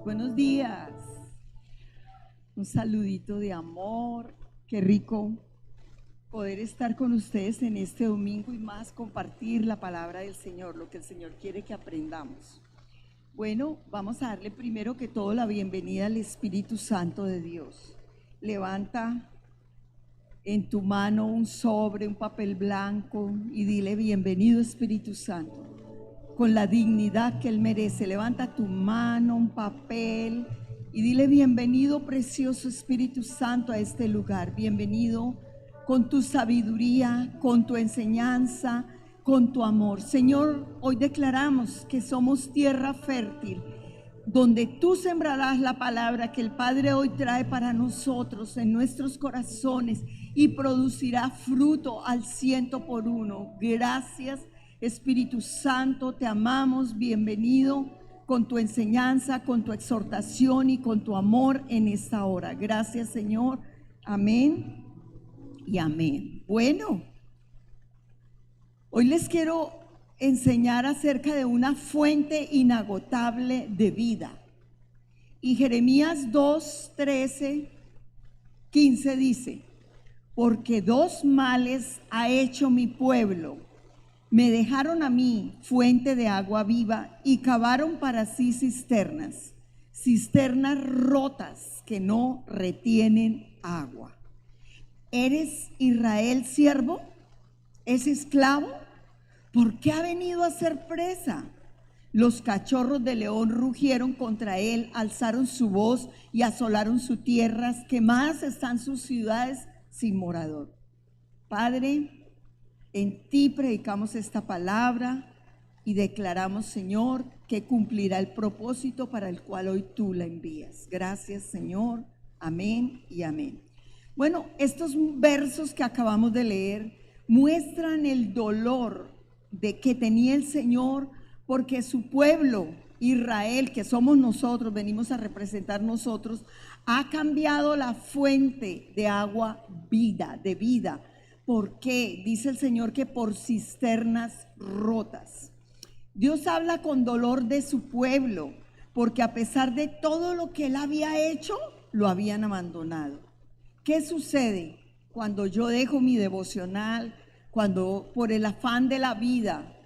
Buenos días. Un saludito de amor. Qué rico poder estar con ustedes en este domingo y más compartir la palabra del Señor, lo que el Señor quiere que aprendamos. Bueno, vamos a darle primero que todo la bienvenida al Espíritu Santo de Dios. Levanta en tu mano un sobre, un papel blanco y dile: bienvenido Espíritu Santo, con la dignidad que Él merece. Levanta tu mano, un papel y dile: bienvenido precioso Espíritu Santo a este lugar. Bienvenido con tu sabiduría, con tu enseñanza, con tu amor. Señor, hoy declaramos que somos tierra fértil, donde tú sembrarás la palabra que el Padre hoy trae para nosotros en nuestros corazones y producirá fruto al 100%. Gracias Espíritu Santo, te amamos. Bienvenido con tu enseñanza, con tu exhortación y con tu amor en esta hora. Gracias Señor, amén y amén. Bueno, hoy les quiero enseñar acerca de una fuente inagotable de vida. Y Jeremías 2:13-15 dice: porque dos males ha hecho mi pueblo. Me dejaron a mí fuente de agua viva y cavaron para sí cisternas, cisternas rotas que no retienen agua. ¿Eres Israel siervo? ¿Es esclavo? ¿Por qué ha venido a ser presa? Los cachorros de león rugieron contra él, alzaron su voz y asolaron sus tierras, quemadas están sus ciudades sin morador. Padre, en ti predicamos esta palabra y declaramos, Señor, que cumplirá el propósito para el cual hoy tú la envías. Gracias, Señor. Amén y amén. Bueno, estos versos que acabamos de leer muestran el dolor de que tenía el Señor porque su pueblo, Israel, que somos nosotros, venimos a representar nosotros, ha cambiado la fuente de agua de vida. ¿Por qué? Dice el Señor que por cisternas rotas. Dios habla con dolor de su pueblo, porque a pesar de todo lo que Él había hecho, lo habían abandonado. ¿Qué sucede cuando yo dejo mi devocional, cuando por el afán de la vida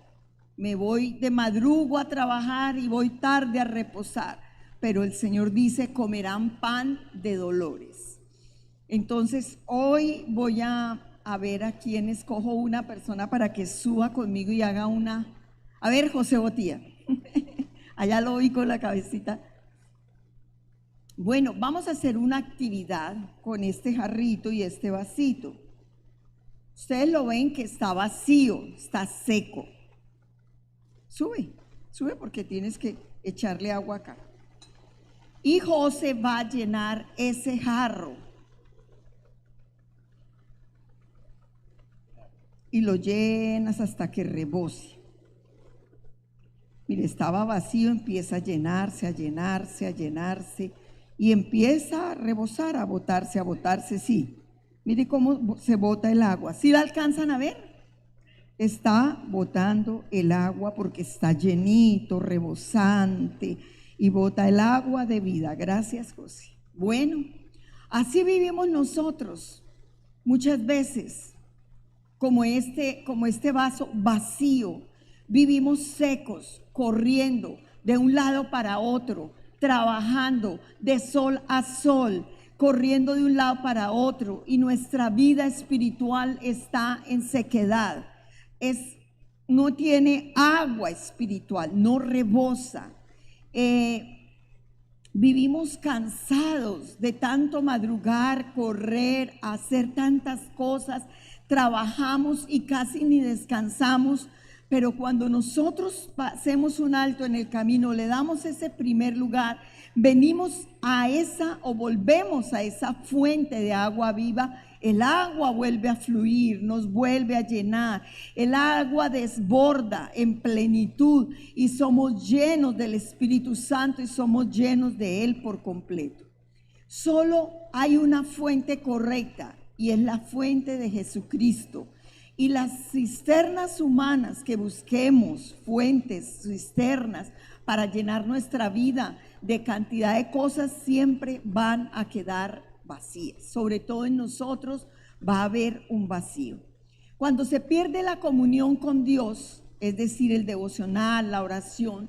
me voy de madrugo a trabajar y voy tarde a reposar? Pero el Señor dice: comerán pan de dolores. Entonces hoy voy a ver a quién escojo una persona para que suba conmigo y haga una. A ver, José Botía. Allá lo oí con la cabecita. Bueno, vamos a hacer una actividad con este jarrito y este vasito. Ustedes lo ven que está vacío, está seco. Sube porque tienes que echarle agua acá. Y José va a llenar ese jarro. Y lo llenas hasta que rebose. Mire, estaba vacío, empieza a llenarse, a llenarse, a llenarse y empieza a rebosar, a botarse, sí. Mire cómo se bota el agua. ¿Sí la alcanzan a ver? Está botando el agua porque está llenito, rebosante y bota el agua de vida. Gracias, José. Bueno, así vivimos nosotros muchas veces. Como este vaso vacío, vivimos secos, corriendo de un lado para otro, trabajando de sol a sol, corriendo de un lado para otro, y nuestra vida espiritual está en sequedad, no tiene agua espiritual, no rebosa. Vivimos cansados de tanto madrugar, correr, hacer tantas cosas. Trabajamos y casi ni descansamos, pero cuando nosotros hacemos un alto en el camino, le damos ese primer lugar, venimos a volvemos a esa fuente de agua viva, el agua vuelve a fluir, nos vuelve a llenar, el agua desborda en plenitud y somos llenos del Espíritu Santo y somos llenos de Él por completo. Solo hay una fuente correcta y es la fuente de Jesucristo, Y las cisternas humanas que busquemos, fuentes, cisternas, para llenar nuestra vida de cantidad de cosas, siempre van a quedar vacías. Sobre todo en nosotros va a haber un vacío. Cuando se pierde la comunión con Dios, es decir, el devocional, la oración,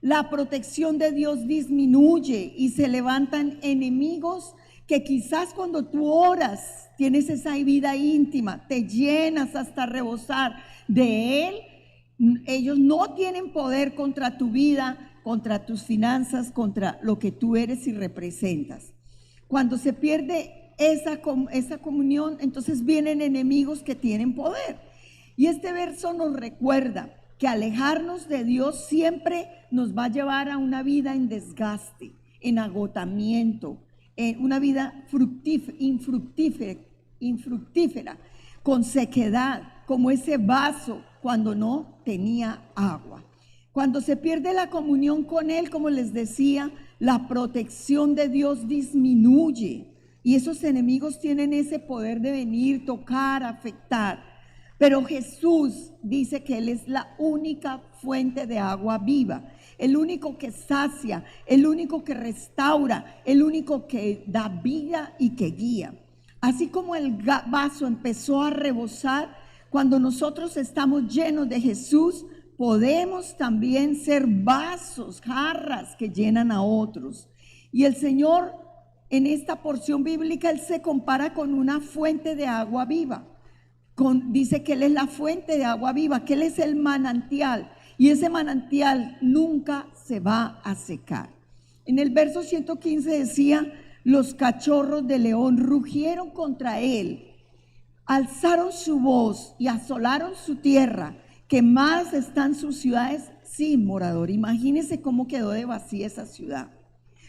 la protección de Dios disminuye y se levantan enemigos que quizás cuando tú oras, tienes esa vida íntima, te llenas hasta rebosar de Él, ellos no tienen poder contra tu vida, contra tus finanzas, contra lo que tú eres y representas. Cuando se pierde esa comunión, entonces vienen enemigos que tienen poder. Y este verso nos recuerda que alejarnos de Dios siempre nos va a llevar a una vida en desgaste, en agotamiento, en una vida infructífera, con sequedad, como ese vaso cuando no tenía agua. Cuando se pierde la comunión con Él, como les decía, la protección de Dios disminuye y esos enemigos tienen ese poder de venir, tocar, afectar. Pero Jesús dice que Él es la única fuente de agua viva, el único que sacia, el único que restaura, el único que da vida y que guía. Así como el vaso empezó a rebosar, cuando nosotros estamos llenos de Jesús, podemos también ser vasos, jarras que llenan a otros. Y el Señor, en esta porción bíblica, Él se compara con una fuente de agua viva. Dice que Él es la fuente de agua viva, que Él es el manantial. Y ese manantial nunca se va a secar. En el verso 115 decía, los cachorros de león rugieron contra Él, alzaron su voz y asolaron su tierra. Quemadas están sus ciudades sin morador. Imagínense cómo quedó de vacía esa ciudad.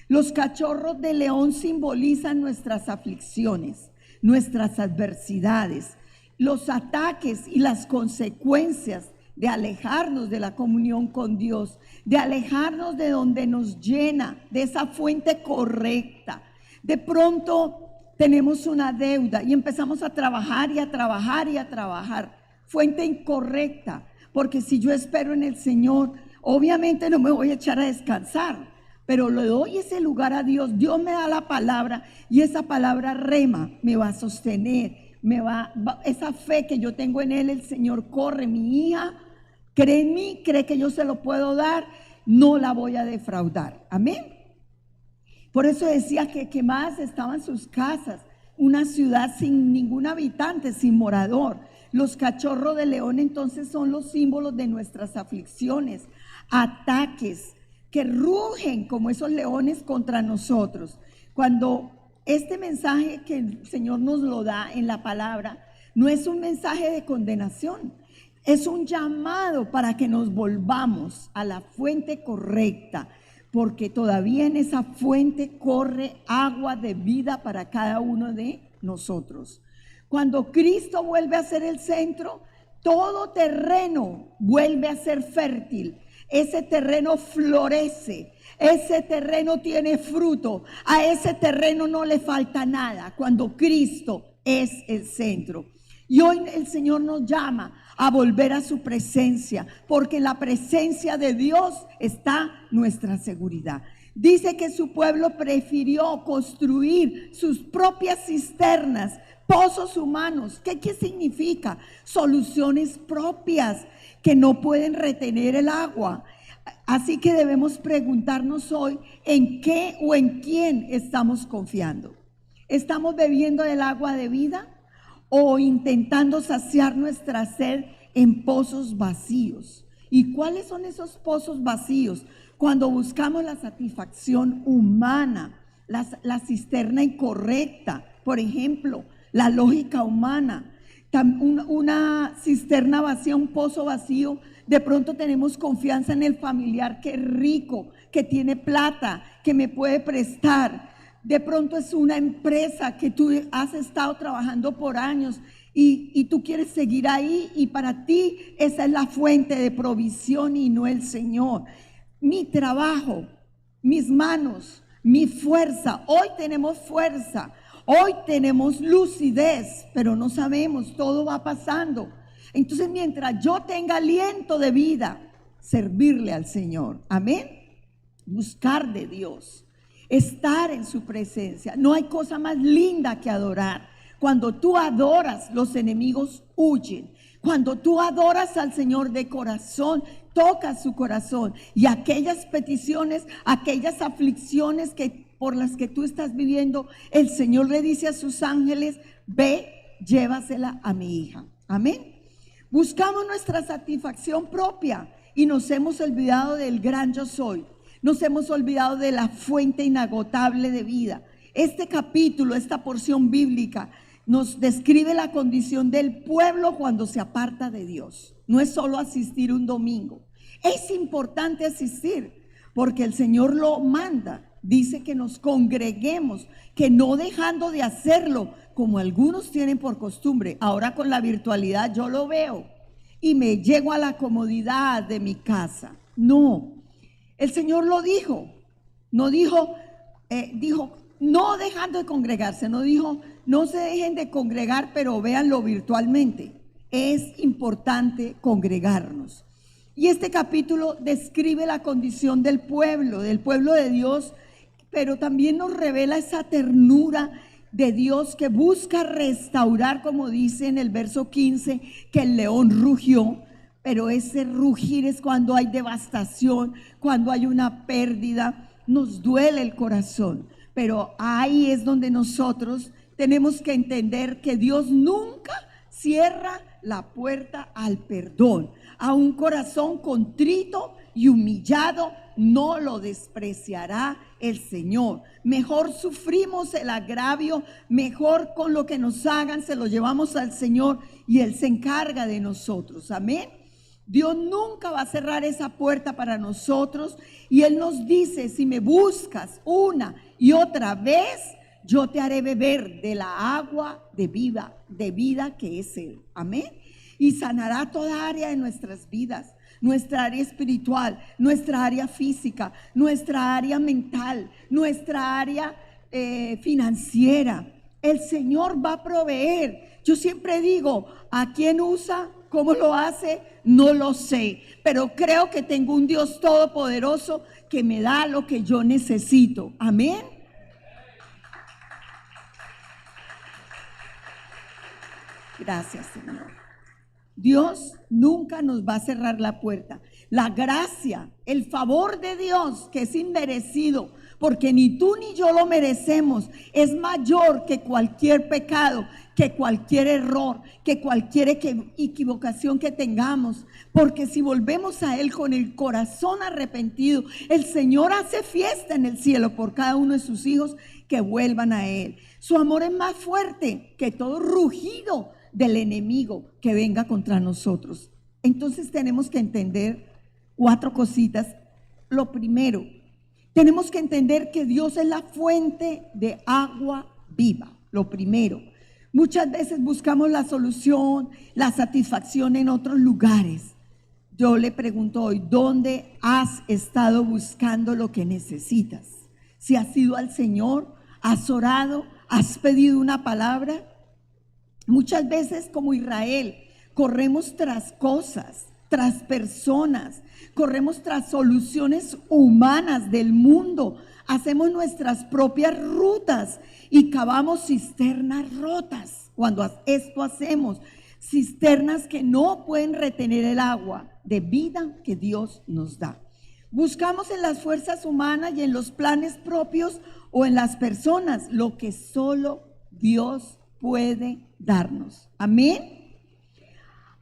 Los cachorros de león simbolizan nuestras aflicciones, nuestras adversidades, los ataques y las consecuencias de alejarnos de la comunión con Dios, de alejarnos de donde nos llena, de esa fuente correcta. De pronto tenemos una deuda y empezamos a trabajar y a trabajar y a trabajar. Fuente incorrecta, porque si yo espero en el Señor, obviamente no me voy a echar a descansar, pero le doy ese lugar a Dios. Dios me da la palabra y esa palabra rema me va a sostener, esa fe que yo tengo en Él, el Señor corre, mi hija cree en mí, cree que yo se lo puedo dar, no la voy a defraudar. Amén. Por eso decía que quemadas estaban sus casas, una ciudad sin ningún habitante, sin morador. Los cachorros de león entonces son los símbolos de nuestras aflicciones, ataques que rugen como esos leones contra nosotros. Cuando este mensaje que el Señor nos lo da en la palabra, no es un mensaje de condenación, es un llamado para que nos volvamos a la fuente correcta, porque todavía en esa fuente corre agua de vida para cada uno de nosotros. Cuando Cristo vuelve a ser el centro, todo terreno vuelve a ser fértil. Ese terreno florece, ese terreno tiene fruto, a ese terreno no le falta nada cuando Cristo es el centro. Y hoy el Señor nos llama a volver a su presencia, porque en la presencia de Dios está nuestra seguridad. Dice que su pueblo prefirió construir sus propias cisternas, pozos humanos. ¿Qué significa? Soluciones propias que no pueden retener el agua. Así que debemos preguntarnos hoy en qué o en quién estamos confiando. ¿Estamos bebiendo del agua de vida o intentando saciar nuestra sed en pozos vacíos? ¿Y cuáles son esos pozos vacíos? Cuando buscamos la satisfacción humana, la cisterna incorrecta, por ejemplo, la lógica humana, una cisterna vacía, un pozo vacío. De pronto tenemos confianza en el familiar que es rico, que tiene plata, que me puede prestar. De pronto es una empresa que tú has estado trabajando por años y tú quieres seguir ahí, y para ti esa es la fuente de provisión y no el Señor. Mi trabajo, mis manos, mi fuerza. Hoy tenemos fuerza, hoy tenemos lucidez, pero no sabemos, todo va pasando. Entonces, mientras yo tenga aliento de vida, servirle al Señor. Amén. Buscar de Dios, estar en su presencia. No hay cosa más linda que adorar. Cuando tú adoras, los enemigos huyen. Cuando tú adoras al Señor de corazón, tocas su corazón, y aquellas peticiones, aquellas aflicciones por las que tú estás viviendo, el Señor le dice a sus ángeles: ve, llévasela a mi hija. Amén. Buscamos nuestra satisfacción propia y nos hemos olvidado del gran yo soy. Nos hemos olvidado de la fuente inagotable de vida. Este capítulo, esta porción bíblica, nos describe la condición del pueblo cuando se aparta de Dios. No es solo asistir un domingo. Es importante asistir porque el Señor lo manda. Dice que nos congreguemos, que no dejando de hacerlo como algunos tienen por costumbre. Ahora con la virtualidad yo lo veo y me llego a la comodidad de mi casa. No, el Señor lo dijo. No dijo, no dejando de congregarse, no dijo no se dejen de congregar, pero véanlo virtualmente. Es importante congregarnos. Y este capítulo describe la condición del pueblo de Dios, pero también nos revela esa ternura de Dios que busca restaurar, como dice en el verso 15, que el león rugió. Pero ese rugir es cuando hay devastación, cuando hay una pérdida, nos duele el corazón. Pero ahí es donde nosotros tenemos que entender que Dios nunca cierra la puerta al perdón. A un corazón contrito y humillado no lo despreciará el Señor. Mejor sufrimos el agravio, mejor con lo que nos hagan se lo llevamos al Señor y Él se encarga de nosotros. Amén. Dios nunca va a cerrar esa puerta para nosotros, y Él nos dice: si me buscas una y otra vez, yo te haré beber de la agua de vida que es Él. Amén. Y sanará toda área de nuestras vidas, nuestra área espiritual, nuestra área física, nuestra área mental, nuestra área financiera. El Señor va a proveer. Yo siempre digo: ¿a quién usa? ¿Cómo lo hace? No lo sé, pero creo que tengo un Dios todopoderoso que me da lo que yo necesito. Amén. Gracias, Señor. Dios nunca nos va a cerrar la puerta. La gracia, el favor de Dios, que es inmerecido, porque ni tú ni yo lo merecemos, es mayor que cualquier pecado, que cualquier error, que cualquier equivocación que tengamos. Porque si volvemos a Él con el corazón arrepentido, el Señor hace fiesta en el cielo por cada uno de sus hijos que vuelvan a Él. Su amor es más fuerte que todo rugido del enemigo que venga contra nosotros. Entonces tenemos que entender 4 cositas. Lo primero, tenemos que entender que Dios es la fuente de agua viva. Lo primero, muchas veces buscamos la solución, la satisfacción en otros lugares. Yo le pregunto hoy: ¿dónde has estado buscando lo que necesitas? Si has ido al Señor, has orado, has pedido una palabra. Muchas veces, como Israel, corremos tras cosas, tras personas, corremos tras soluciones humanas del mundo, hacemos nuestras propias rutas y cavamos cisternas rotas. Cuando esto hacemos, cisternas que no pueden retener el agua de vida que Dios nos da. Buscamos en las fuerzas humanas y en los planes propios o en las personas lo que solo Dios puede darnos. Amén.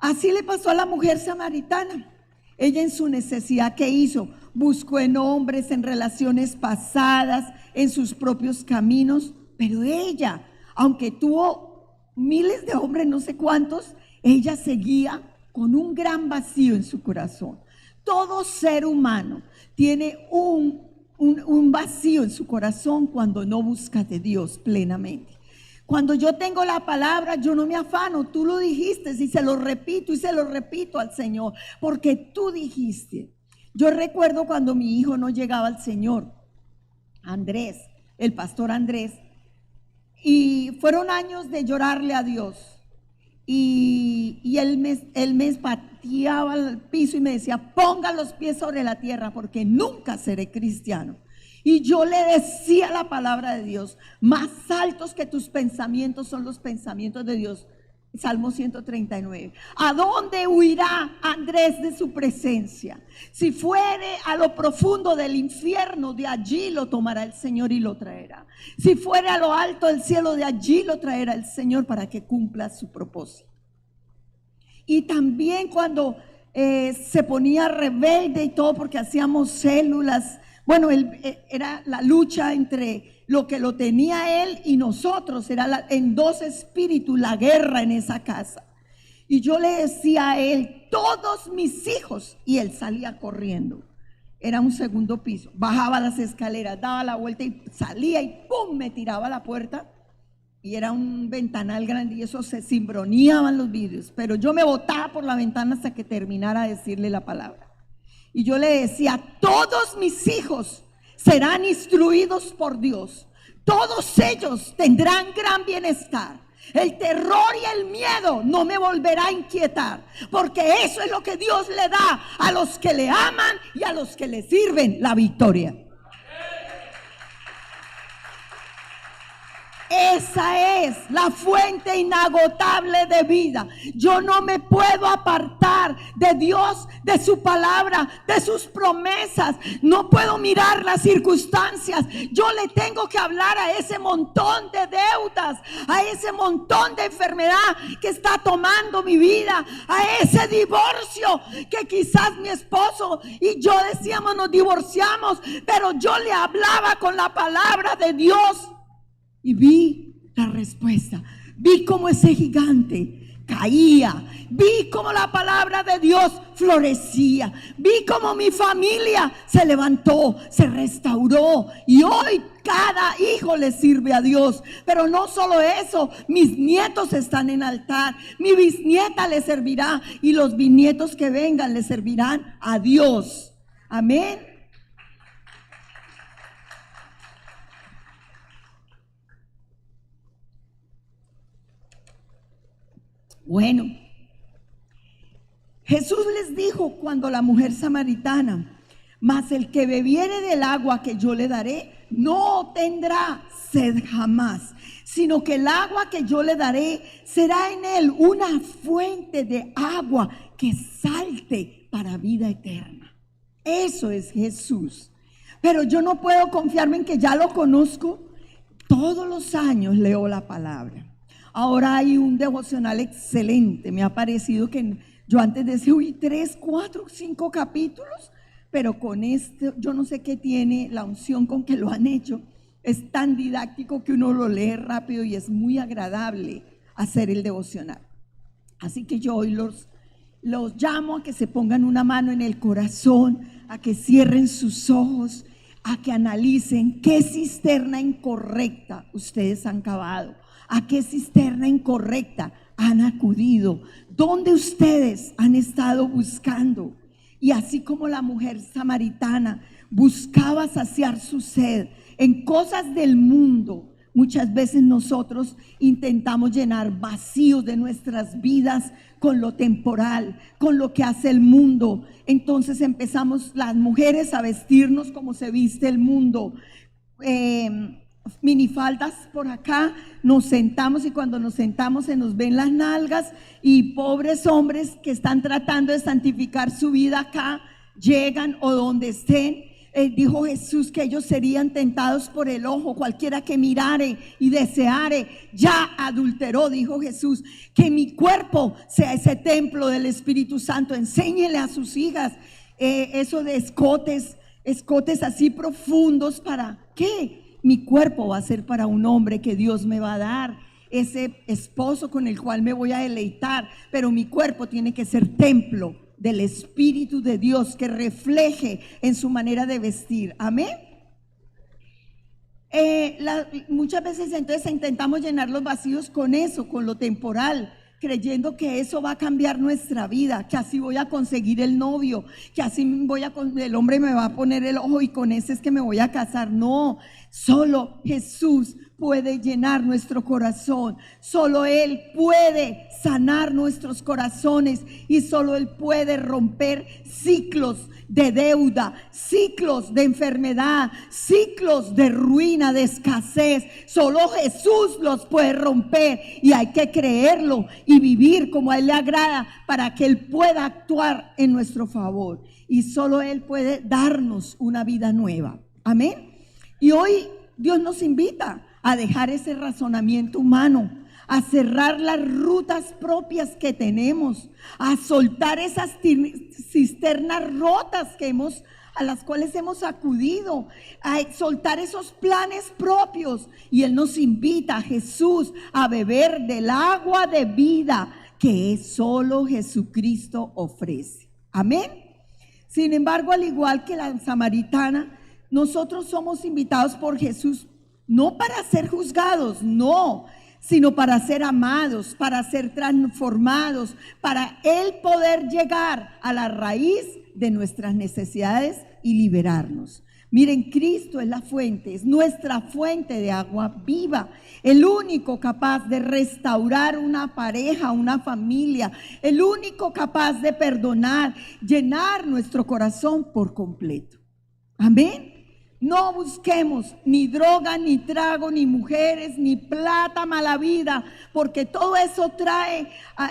Así le pasó a la mujer samaritana. Ella, en su necesidad, ¿qué hizo? Buscó en hombres, en relaciones pasadas, en sus propios caminos. Pero ella, aunque tuvo miles de hombres, no sé cuántos, ella seguía con un gran vacío en su corazón. Todo ser humano tiene un vacío en su corazón cuando no busca de Dios plenamente. Cuando yo tengo la palabra, yo no me afano. Tú lo dijiste y se lo repito al Señor, porque tú dijiste. Yo recuerdo cuando mi hijo no llegaba al Señor, Andrés, el pastor Andrés, y fueron años de llorarle a Dios. y él me pateaba al piso y me decía: ponga los pies sobre la tierra porque nunca seré cristiano. Y yo le decía la palabra de Dios: más altos que tus pensamientos son los pensamientos de Dios. Salmo 139. ¿A dónde huirá Andrés de su presencia? Si fuere a lo profundo del infierno, de allí lo tomará el Señor y lo traerá. Si fuere a lo alto del cielo, de allí lo traerá el Señor para que cumpla su propósito. Y también cuando se ponía rebelde y todo, porque hacíamos células. Bueno, era la lucha entre lo que lo tenía él y nosotros, era en dos espíritus la guerra en esa casa. Y yo le decía a él: todos mis hijos, y él salía corriendo. Era un segundo piso, bajaba las escaleras, daba la vuelta y salía y ¡pum!, me tiraba a la puerta. Y era un ventanal grande y eso se cimbroneaban los vidrios, pero yo me botaba por la ventana hasta que terminara de decirle la palabra. Y yo le decía: todos mis hijos serán instruidos por Dios. Todos ellos tendrán gran bienestar. El terror y el miedo no me volverá a inquietar, porque eso es lo que Dios le da a los que le aman y a los que le sirven: la victoria. Esa es la fuente inagotable de vida. Yo no me puedo apartar de Dios, de su palabra, de sus promesas. No puedo mirar las circunstancias. Yo le tengo que hablar a ese montón de deudas, a ese montón de enfermedad que está tomando mi vida, a ese divorcio que quizás mi esposo y yo decíamos nos divorciamos, pero yo le hablaba con la palabra de Dios. Y vi la respuesta, vi cómo ese gigante caía, vi cómo la palabra de Dios florecía, vi cómo mi familia se levantó, se restauró y hoy cada hijo le sirve a Dios. Pero no solo eso, mis nietos están en altar, mi bisnieta le servirá y los bisnietos que vengan le servirán a Dios. Amén. Bueno, Jesús les dijo cuando la mujer samaritana: mas el que bebiere del agua que yo le daré no tendrá sed jamás, sino que el agua que yo le daré será en él una fuente de agua que salte para vida eterna. Eso es Jesús. Pero yo no puedo confiarme en que ya lo conozco. Todos los años leo la palabra. Ahora hay un devocional excelente. Me ha parecido que yo antes decía: uy, 3, 4, 5 capítulos. Pero con este, yo no sé qué tiene la unción con que lo han hecho. Es tan didáctico que uno lo lee rápido y es muy agradable hacer el devocional. Así que yo hoy los llamo a que se pongan una mano en el corazón, a que cierren sus ojos, a que analicen qué cisterna incorrecta ustedes han cavado. ¿A qué cisterna incorrecta han acudido? ¿Dónde ustedes han estado buscando? Y así como la mujer samaritana buscaba saciar su sed en cosas del mundo, muchas veces nosotros intentamos llenar vacíos de nuestras vidas con lo temporal, con lo que hace el mundo. Entonces empezamos las mujeres a vestirnos como se viste el mundo. Minifaldas por acá, nos sentamos y cuando nos sentamos se nos ven las nalgas y pobres hombres que están tratando de santificar su vida acá, llegan o donde estén. Dijo Jesús que ellos serían tentados por el ojo, cualquiera que mirare y deseare ya adulteró. Dijo Jesús que mi cuerpo sea ese templo del Espíritu Santo. Enséñele a sus hijas eso de escotes así profundos. ¿Para qué? Mi cuerpo va a ser para un hombre que Dios me va a dar, ese esposo con el cual me voy a deleitar, pero mi cuerpo tiene que ser templo del Espíritu de Dios que refleje en su manera de vestir. Amén. Muchas veces entonces intentamos llenar los vacíos con eso, con lo temporal, creyendo que eso va a cambiar nuestra vida, que así voy a conseguir el novio, que así el hombre me va a poner el ojo y con ese es que me voy a casar. No, solo Jesús puede llenar nuestro corazón, solo Él puede sanar nuestros corazones y solo Él puede romper ciclos de deuda, ciclos de enfermedad, ciclos de ruina, de escasez. Solo Jesús los puede romper y hay que creerlo y vivir como a Él le agrada para que Él pueda actuar en nuestro favor. Y solo Él puede darnos una vida nueva. Amén. Y hoy Dios nos invita a dejar ese razonamiento humano, a cerrar las rutas propias que tenemos, a soltar esas cisternas rotas a las cuales hemos acudido, a soltar esos planes propios. Y Él nos invita, a Jesús, a beber del agua de vida que solo Jesucristo ofrece. Amén. Sin embargo, al igual que la samaritana, nosotros somos invitados por Jesús no para ser juzgados, no, sino para ser amados, para ser transformados, para Él poder llegar a la raíz de nuestras necesidades y liberarnos. Miren, Cristo es la fuente, es nuestra fuente de agua viva, el único capaz de restaurar una pareja, una familia, el único capaz de perdonar, llenar nuestro corazón por completo. Amén. No busquemos ni droga, ni trago, ni mujeres, ni plata, mala vida, porque todo eso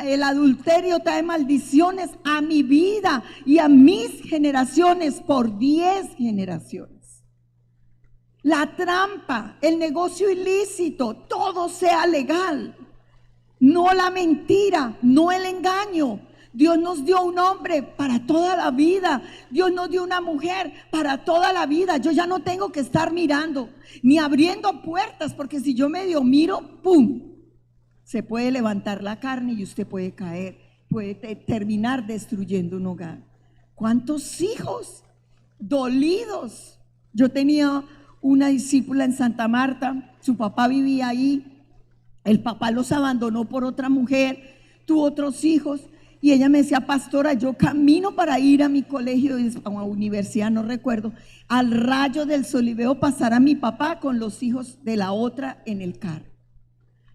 el adulterio trae maldiciones a mi vida y a mis generaciones por 10 generaciones. La trampa, el negocio ilícito, todo sea legal, no la mentira, no el engaño. Dios nos dio un hombre para toda la vida. Dios nos dio una mujer para toda la vida. Yo ya no tengo que estar mirando ni abriendo puertas, porque si yo medio miro, ¡pum!, se puede levantar la carne y usted puede caer, puede terminar destruyendo un hogar. ¿Cuántos hijos dolidos? Yo tenía una discípula en Santa Marta, su papá vivía ahí, el papá los abandonó por otra mujer, tuvo otros hijos. Y ella me decía: pastora, yo camino para ir a mi colegio, a una universidad, no recuerdo, al rayo del sol y veo pasar a mi papá con los hijos de la otra en el carro.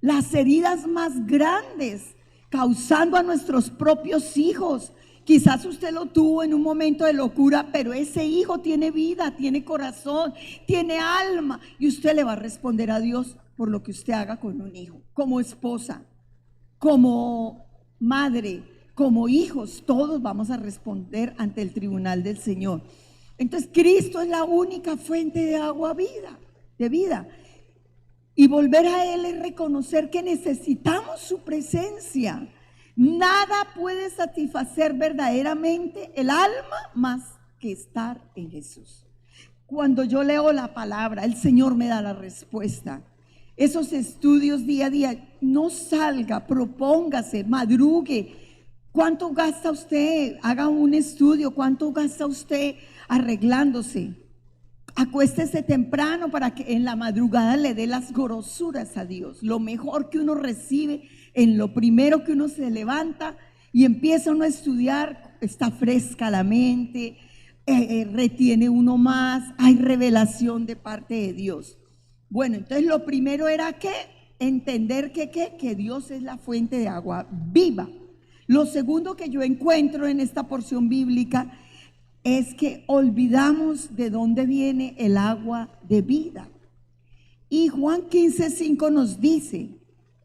Las heridas más grandes, causando a nuestros propios hijos. Quizás usted lo tuvo en un momento de locura, pero ese hijo tiene vida, tiene corazón, tiene alma, y usted le va a responder a Dios por lo que usted haga con un hijo, como esposa, como madre, como hijos. Todos vamos a responder ante el tribunal del Señor. Entonces Cristo es la única fuente de agua de vida. Y volver a Él es reconocer que necesitamos su presencia. Nada puede satisfacer verdaderamente el alma más que estar en Jesús. Cuando yo leo la palabra, el Señor me da la respuesta. Esos estudios día a día, no salga, propóngase, madrugue. ¿Cuánto gasta usted? Haga un estudio. ¿Cuánto gasta usted arreglándose? Acuéstese temprano para que en la madrugada le dé las grosuras a Dios. Lo mejor que uno recibe en lo primero que uno se levanta y empieza uno a estudiar, está fresca la mente, retiene uno más, hay revelación de parte de Dios. Bueno, entonces lo primero era que entender que Dios es la fuente de agua viva. Lo segundo que yo encuentro en esta porción bíblica es que olvidamos de dónde viene el agua de vida. Y Juan 15:5 nos dice: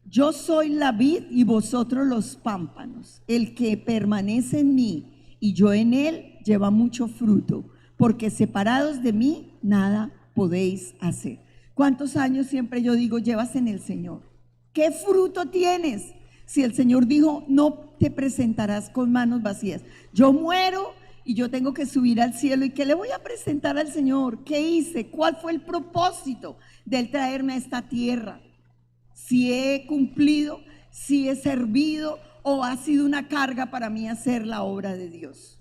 yo soy la vid y vosotros los pámpanos. El que permanece en mí y yo en él lleva mucho fruto, porque separados de mí nada podéis hacer. ¿Cuántos años siempre yo digo llevas en el Señor? ¿Qué fruto tienes? Si el Señor dijo: no te presentarás con manos vacías. Yo muero y yo tengo que subir al cielo. ¿Y qué le voy a presentar al Señor? ¿Qué hice? ¿Cuál fue el propósito de Él traerme a esta tierra? Si he cumplido, si he servido, o ha sido una carga para mí hacer la obra de Dios.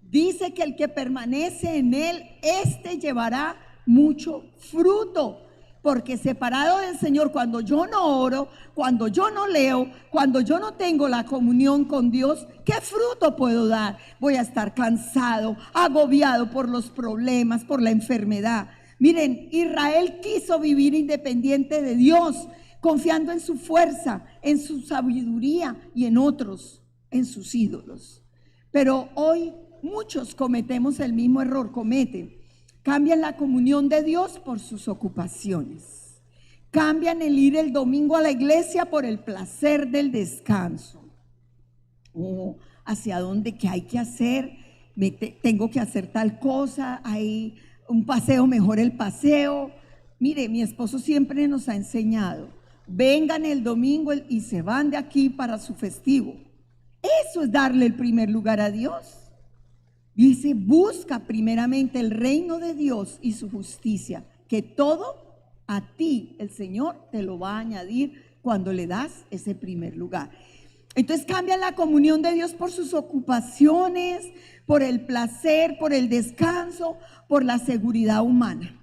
Dice que el que permanece en Él, éste llevará mucho fruto. Porque separado del Señor, cuando yo no oro, cuando yo no leo, cuando yo no tengo la comunión con Dios, ¿qué fruto puedo dar? Voy a estar cansado, agobiado por los problemas, por la enfermedad. Miren, Israel quiso vivir independiente de Dios, confiando en su fuerza, en su sabiduría y en otros, en sus ídolos. Pero hoy muchos cometemos el mismo error, cambian la comunión de Dios por sus ocupaciones, cambian el ir el domingo a la iglesia por el placer del descanso. Hacia dónde, qué hay que hacer, tengo que hacer tal cosa, hay un paseo, mejor el paseo. Mire, mi esposo siempre nos ha enseñado, vengan el domingo y se van de aquí para su festivo. Eso es darle el primer lugar a Dios. Dice, busca primeramente el reino de Dios y su justicia, que todo a ti el Señor te lo va a añadir cuando le das ese primer lugar. Entonces cambian la comunión de Dios por sus ocupaciones, por el placer, por el descanso, por la seguridad humana.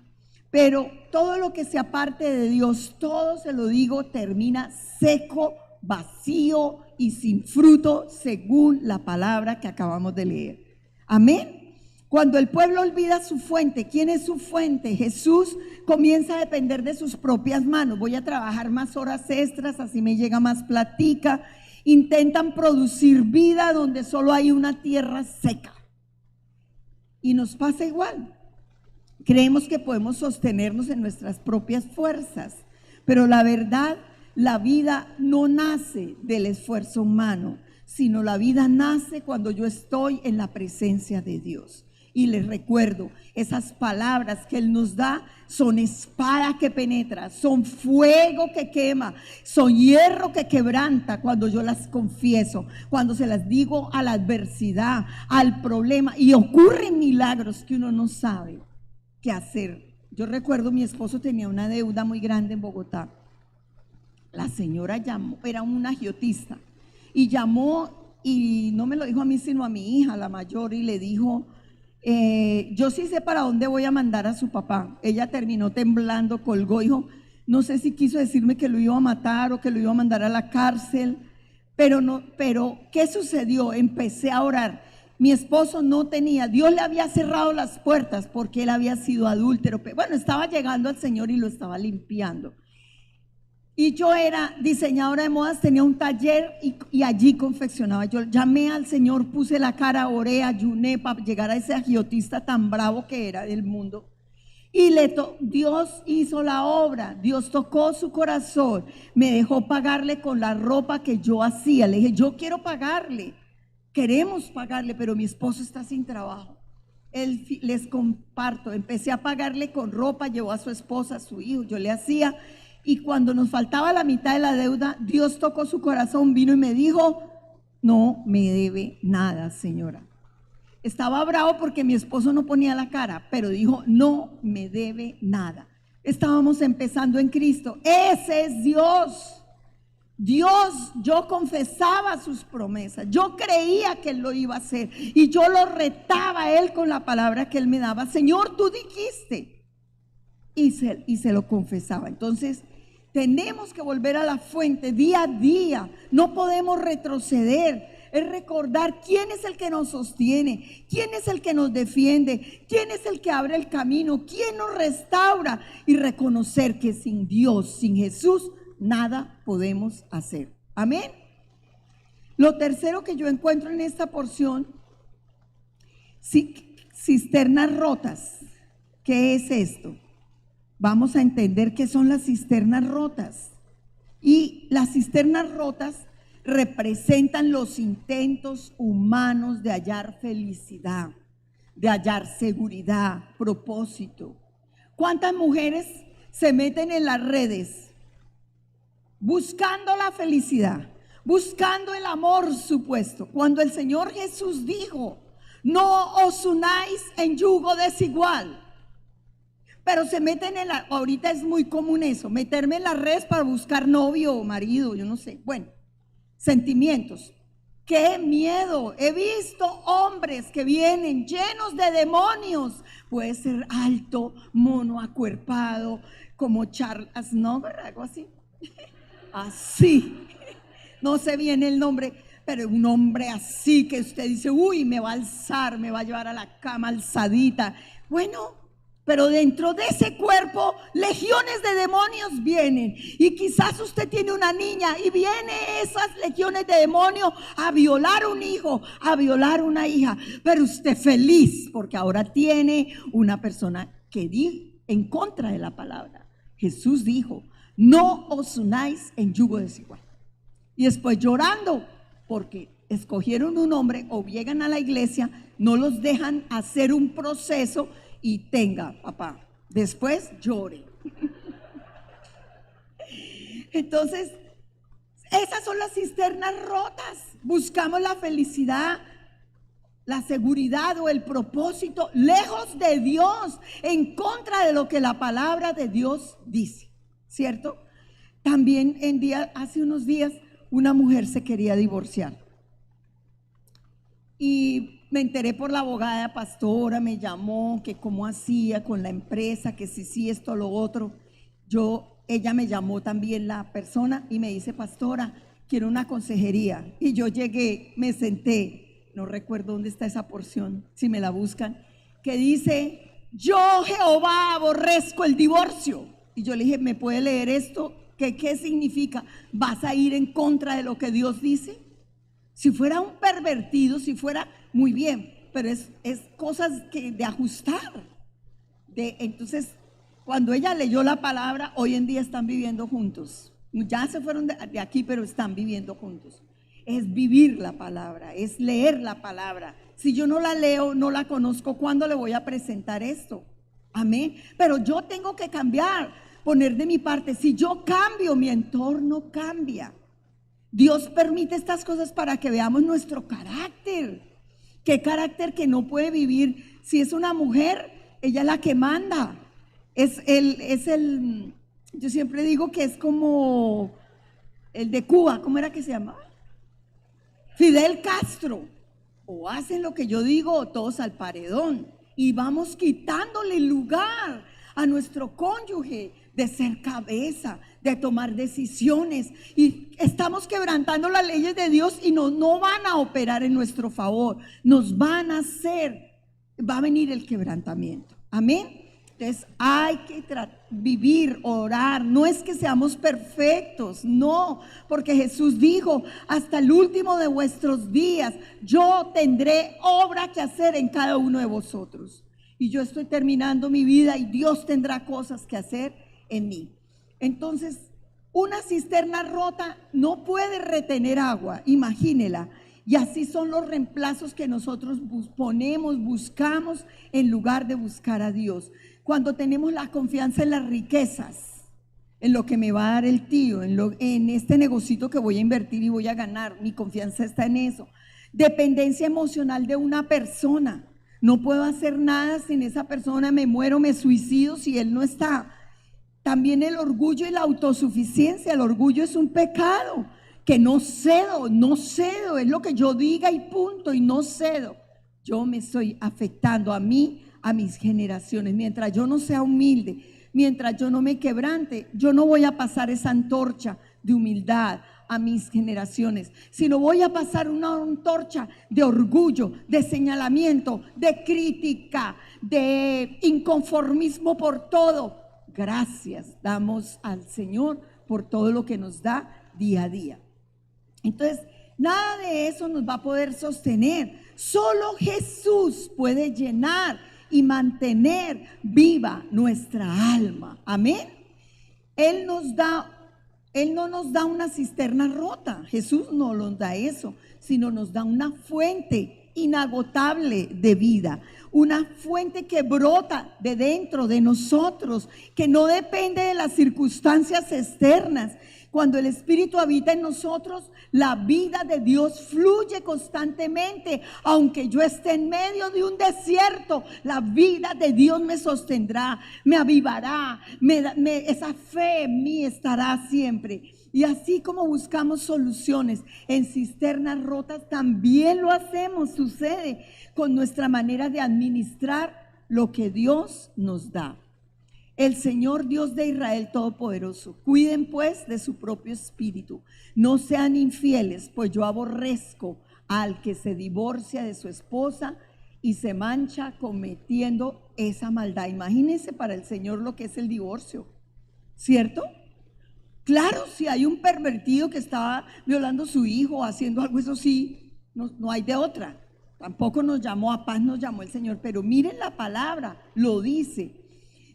Pero todo lo que se aparte de Dios, todo, se lo digo, termina seco, vacío y sin fruto, según la palabra que acabamos de leer. Amén. Cuando el pueblo olvida su fuente, ¿quién es su fuente? Jesús, comienza a depender de sus propias manos. Voy a trabajar más horas extras, así me llega más platica. Intentan producir vida donde solo hay una tierra seca. Y nos pasa igual. Creemos que podemos sostenernos en nuestras propias fuerzas, pero la verdad, la vida no nace del esfuerzo humano, sino la vida nace cuando yo estoy en la presencia de Dios. Y les recuerdo, esas palabras que Él nos da son espada que penetra, son fuego que quema, son hierro que quebranta cuando yo las confieso, cuando se las digo a la adversidad, al problema, y ocurren milagros que uno no sabe qué hacer. Yo recuerdo, mi esposo tenía una deuda muy grande en Bogotá. La señora llamó, era una agiotista, y llamó, y no me lo dijo a mí sino a mi hija, la mayor, y le dijo, yo sí sé para dónde voy a mandar a su papá. Ella terminó temblando, colgó, dijo, no sé si quiso decirme que lo iba a matar o que lo iba a mandar a la cárcel, pero ¿qué sucedió? Empecé a orar. Mi esposo no tenía, Dios le había cerrado las puertas porque él había sido adúltero. Bueno, estaba llegando al Señor y lo estaba limpiando. Y yo era diseñadora de modas, tenía un taller y allí confeccionaba. Yo llamé al Señor, puse la cara, oré, ayuné para llegar a ese agiotista tan bravo que era del mundo. Y Dios hizo la obra, Dios tocó su corazón, me dejó pagarle con la ropa que yo hacía. Le dije, yo quiero pagarle, queremos pagarle, pero mi esposo está sin trabajo. Les comparto, empecé a pagarle con ropa, llevó a su esposa, a su hijo, yo le hacía. Y cuando nos faltaba la mitad de la deuda, Dios tocó su corazón, vino y me dijo, no me debe nada, señora. Estaba bravo porque mi esposo no ponía la cara, pero dijo, no me debe nada. Estábamos empezando en Cristo. Ese es Dios. Dios, yo confesaba sus promesas, yo creía que Él lo iba a hacer y yo lo retaba a Él con la palabra que Él me daba. Señor, tú dijiste. Y se lo confesaba. Entonces, tenemos que volver a la fuente día a día, no podemos retroceder. Es recordar quién es el que nos sostiene, quién es el que nos defiende, quién es el que abre el camino, quién nos restaura, y reconocer que sin Dios, sin Jesús, nada podemos hacer. Amén. Lo tercero que yo encuentro en esta porción, cisternas rotas. ¿Qué es esto? Vamos a entender qué son las cisternas rotas. Y las cisternas rotas representan los intentos humanos de hallar felicidad, de hallar seguridad, propósito. ¿Cuántas mujeres se meten en las redes buscando la felicidad, buscando el amor supuesto, cuando el Señor Jesús dijo, no os unáis en yugo desigual? Pero se meten ahorita es muy común eso, meterme en las redes para buscar novio o marido, yo no sé, bueno, sentimientos. ¡Qué miedo! He visto hombres que vienen llenos de demonios. Puede ser alto, mono, acuerpado, como Charles Aznavour, algo así. Así. No sé bien el nombre, pero un hombre así que usted dice, uy, me va a alzar, me va a llevar a la cama alzadita. Bueno, pero dentro de ese cuerpo legiones de demonios vienen. Y quizás usted tiene una niña y vienen esas legiones de demonios a violar a un hijo, a violar a una hija. Pero usted feliz porque ahora tiene una persona que dijo en contra de la palabra. Jesús dijo, no os unáis en yugo desigual. Y después llorando porque escogieron un hombre o llegan a la iglesia, no los dejan hacer un proceso. Y tenga, papá, después llore. Entonces, esas son las cisternas rotas. Buscamos la felicidad, la seguridad o el propósito lejos de Dios, en contra de lo que la palabra de Dios dice, ¿cierto? También hace unos días una mujer se quería divorciar. Y me enteré por la abogada pastora, me llamó, que cómo hacía con la empresa, que sí, esto, lo otro. Ella me llamó también la persona y me dice, pastora, quiero una consejería. Y yo llegué, me senté, no recuerdo dónde está esa porción, si me la buscan, que dice, yo Jehová aborrezco el divorcio. Y yo le dije, ¿me puede leer esto? ¿Qué significa? ¿Vas a ir en contra de lo que Dios dice? Si fuera un pervertido, si fuera muy bien, pero es cosas de ajustar. Entonces, cuando ella leyó la palabra, hoy en día están viviendo juntos. Ya se fueron de aquí, pero están viviendo juntos. Es vivir la palabra, es leer la palabra. Si yo no la leo, no la conozco, ¿cuándo le voy a presentar esto? Amén. Pero yo tengo que cambiar, poner de mi parte. Si yo cambio, mi entorno cambia. Dios permite estas cosas para que veamos nuestro carácter. Qué carácter que no puede vivir. Si es una mujer, ella es la que manda. Yo siempre digo que es como el de Cuba, ¿cómo era que se llamaba? Fidel Castro. O hacen lo que yo digo o todos al paredón. Y vamos quitándole el lugar a nuestro cónyuge de ser cabeza, de tomar decisiones, y estamos quebrantando las leyes de Dios y no van a operar en nuestro favor, nos van a hacer, va a venir el quebrantamiento. Amén. Entonces hay que vivir, orar, no es que seamos perfectos, no, porque Jesús dijo, hasta el último de vuestros días, yo tendré obra que hacer en cada uno de vosotros. Y yo estoy terminando mi vida y Dios tendrá cosas que hacer en mí. Entonces, una cisterna rota no puede retener agua, imagínela. Y así son los reemplazos que nosotros buscamos en lugar de buscar a Dios. Cuando tenemos la confianza en las riquezas, en lo que me va a dar el tío, en este negocito que voy a invertir y voy a ganar, mi confianza está en eso. Dependencia emocional de una persona. No puedo hacer nada sin esa persona, me muero, me suicido si él no está. También el orgullo y la autosuficiencia. El orgullo es un pecado, que no cedo, es lo que yo diga y punto, y no cedo. Yo me estoy afectando a mí, a mis generaciones. Mientras yo no sea humilde, mientras yo no me quebrante, yo no voy a pasar esa antorcha de humildad a mis generaciones, sino voy a pasar una antorcha de orgullo, de señalamiento, de crítica, de inconformismo por todo. Gracias damos al Señor por todo lo que nos da día a día. Entonces, nada de eso nos va a poder sostener. Solo Jesús puede llenar y mantener viva nuestra alma. Amén. Él no nos da una cisterna rota. Jesús no nos da eso, sino nos da una fuente inagotable de vida, una fuente que brota de dentro de nosotros, que no depende de las circunstancias externas. Cuando el Espíritu habita en nosotros, la vida de Dios fluye constantemente. Aunque yo esté en medio de un desierto, la vida de Dios me sostendrá, me avivará, esa fe en mí estará siempre. Y así como buscamos soluciones en cisternas rotas, también lo hacemos, sucede con nuestra manera de administrar lo que Dios nos da. El Señor Dios de Israel Todopoderoso, cuiden pues de su propio espíritu, no sean infieles, pues yo aborrezco al que se divorcia de su esposa y se mancha cometiendo esa maldad. Imagínense para el Señor lo que es el divorcio, ¿cierto? Claro, si hay un pervertido que está violando a su hijo o haciendo algo, eso sí, no hay de otra. Tampoco nos llamó a paz, nos llamó el Señor, pero miren la palabra, lo dice.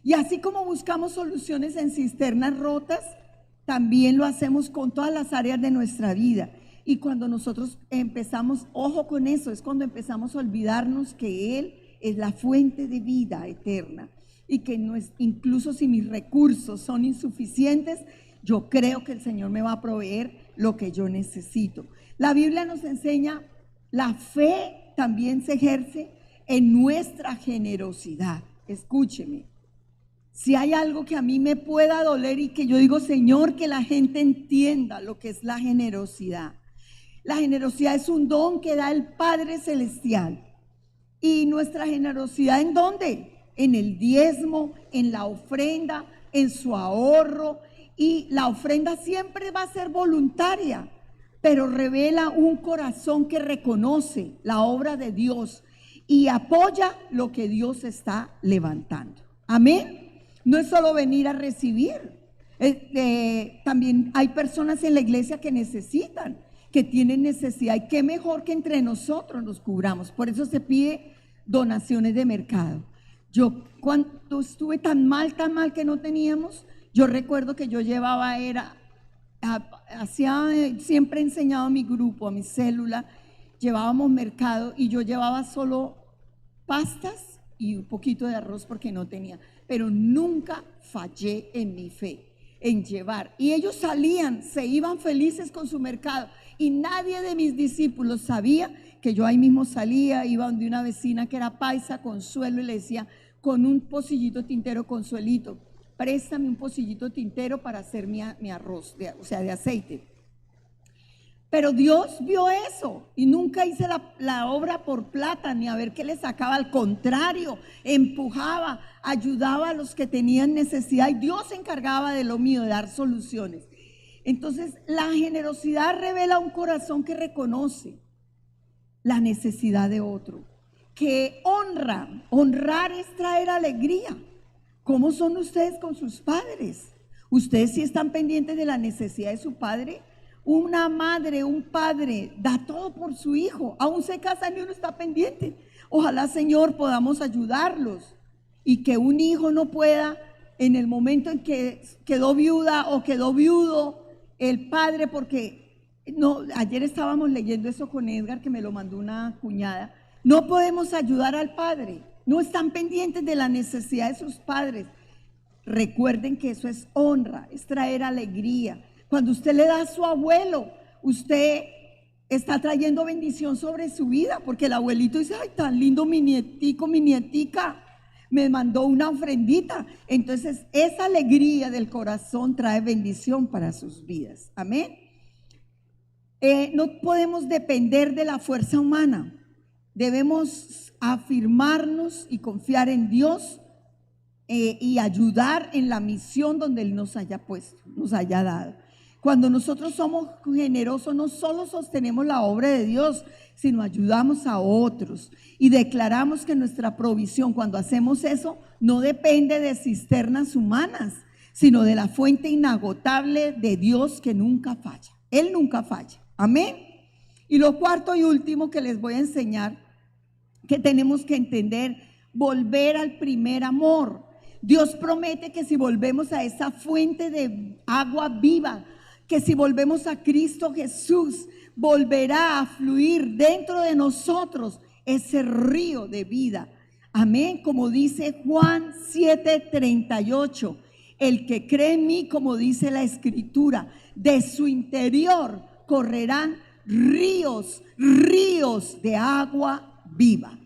Y así como buscamos soluciones en cisternas rotas, también lo hacemos con todas las áreas de nuestra vida. Y cuando nosotros empezamos, ojo con eso, es cuando empezamos a olvidarnos que Él es la fuente de vida eterna y que no es, incluso si mis recursos son insuficientes, yo creo que el Señor me va a proveer lo que yo necesito. La Biblia nos enseña, la fe también se ejerce en nuestra generosidad. Escúcheme. Si hay algo que a mí me pueda doler y que yo digo, Señor, que la gente entienda lo que es la generosidad. La generosidad es un don que da el Padre Celestial. ¿Y nuestra generosidad en dónde? En el diezmo, en la ofrenda, en su ahorro. Y la ofrenda siempre va a ser voluntaria, pero revela un corazón que reconoce la obra de Dios y apoya lo que Dios está levantando. Amén. No es solo venir a recibir. También hay personas en la iglesia que necesitan, que tienen necesidad, y qué mejor que entre nosotros nos cubramos. Por eso se pide donaciones de mercado. Yo cuando estuve tan mal que no teníamos, yo recuerdo que yo llevaba, siempre he enseñado a mi grupo, a mi célula, llevábamos mercado y yo llevaba solo pastas y un poquito de arroz porque no tenía, pero nunca fallé en mi fe, en llevar. Y ellos salían, se iban felices con su mercado y nadie de mis discípulos sabía que yo ahí mismo salía, iba donde una vecina que era paisa, Consuelo, y le decía, con un pocillito tintero, Consuelito, préstame un pocillito tintero para hacer mi arroz, de aceite. Pero Dios vio eso y nunca hice la obra por plata ni a ver qué le sacaba. Al contrario, empujaba, ayudaba a los que tenían necesidad y Dios se encargaba de lo mío, de dar soluciones. Entonces, la generosidad revela un corazón que reconoce la necesidad de otro, que honra. Honrar es traer alegría. ¿Cómo son ustedes con sus padres? ¿Ustedes sí están pendientes de la necesidad de su padre? Una madre, un padre da todo por su hijo, aún se casan y uno está pendiente. Ojalá, Señor, podamos ayudarlos y que un hijo no pueda, en el momento en que quedó viuda o quedó viudo el padre, porque no, ayer estábamos leyendo eso con Edgar, que me lo mandó una cuñada, no podemos ayudar al padre, no están pendientes de la necesidad de sus padres. Recuerden que eso es honra, es traer alegría. Cuando usted le da a su abuelo, usted está trayendo bendición sobre su vida, porque el abuelito dice, ay, tan lindo mi nietico, mi nietica, me mandó una ofrendita. Entonces, esa alegría del corazón trae bendición para sus vidas. Amén. No podemos depender de la fuerza humana. Debemos afirmarnos y confiar en Dios y ayudar en la misión donde Él nos haya puesto, nos haya dado. Cuando nosotros somos generosos, no solo sostenemos la obra de Dios, sino ayudamos a otros y declaramos que nuestra provisión, cuando hacemos eso, no depende de cisternas humanas, sino de la fuente inagotable de Dios que nunca falla. Él nunca falla. Amén. Y lo cuarto y último que les voy a enseñar, que tenemos que entender, volver al primer amor. Dios promete que si volvemos a esa fuente de agua viva, que si volvemos a Cristo Jesús, volverá a fluir dentro de nosotros ese río de vida. Amén. Como dice Juan 7:38, el que cree en mí, como dice la Escritura, de su interior correrán ríos de agua viva.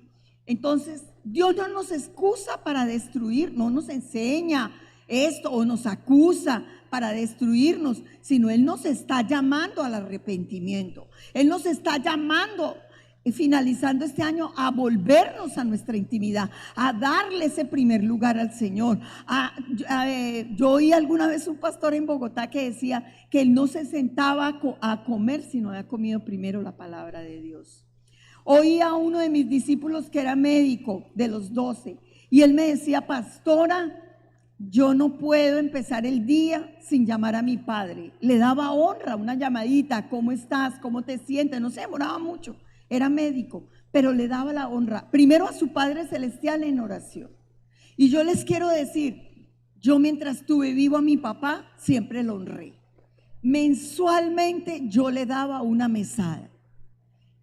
Entonces, Dios no nos excusa para destruir, no nos enseña esto o nos acusa para destruirnos, sino Él nos está llamando al arrepentimiento. Él nos está llamando, finalizando este año, a volvernos a nuestra intimidad, a darle ese primer lugar al Señor. Yo oí alguna vez un pastor en Bogotá que decía que él no se sentaba a comer, sino había comido primero la palabra de Dios. Oí a uno de mis discípulos que era médico, de los 12, y él me decía: pastora, yo no puedo empezar el día sin llamar a mi padre. Le daba honra, una llamadita: ¿cómo estás? ¿Cómo te sientes? No se demoraba mucho, era médico, pero le daba la honra primero a su Padre Celestial en oración. Y yo les quiero decir, yo mientras tuve vivo a mi papá, siempre lo honré. Mensualmente yo le daba una mesada.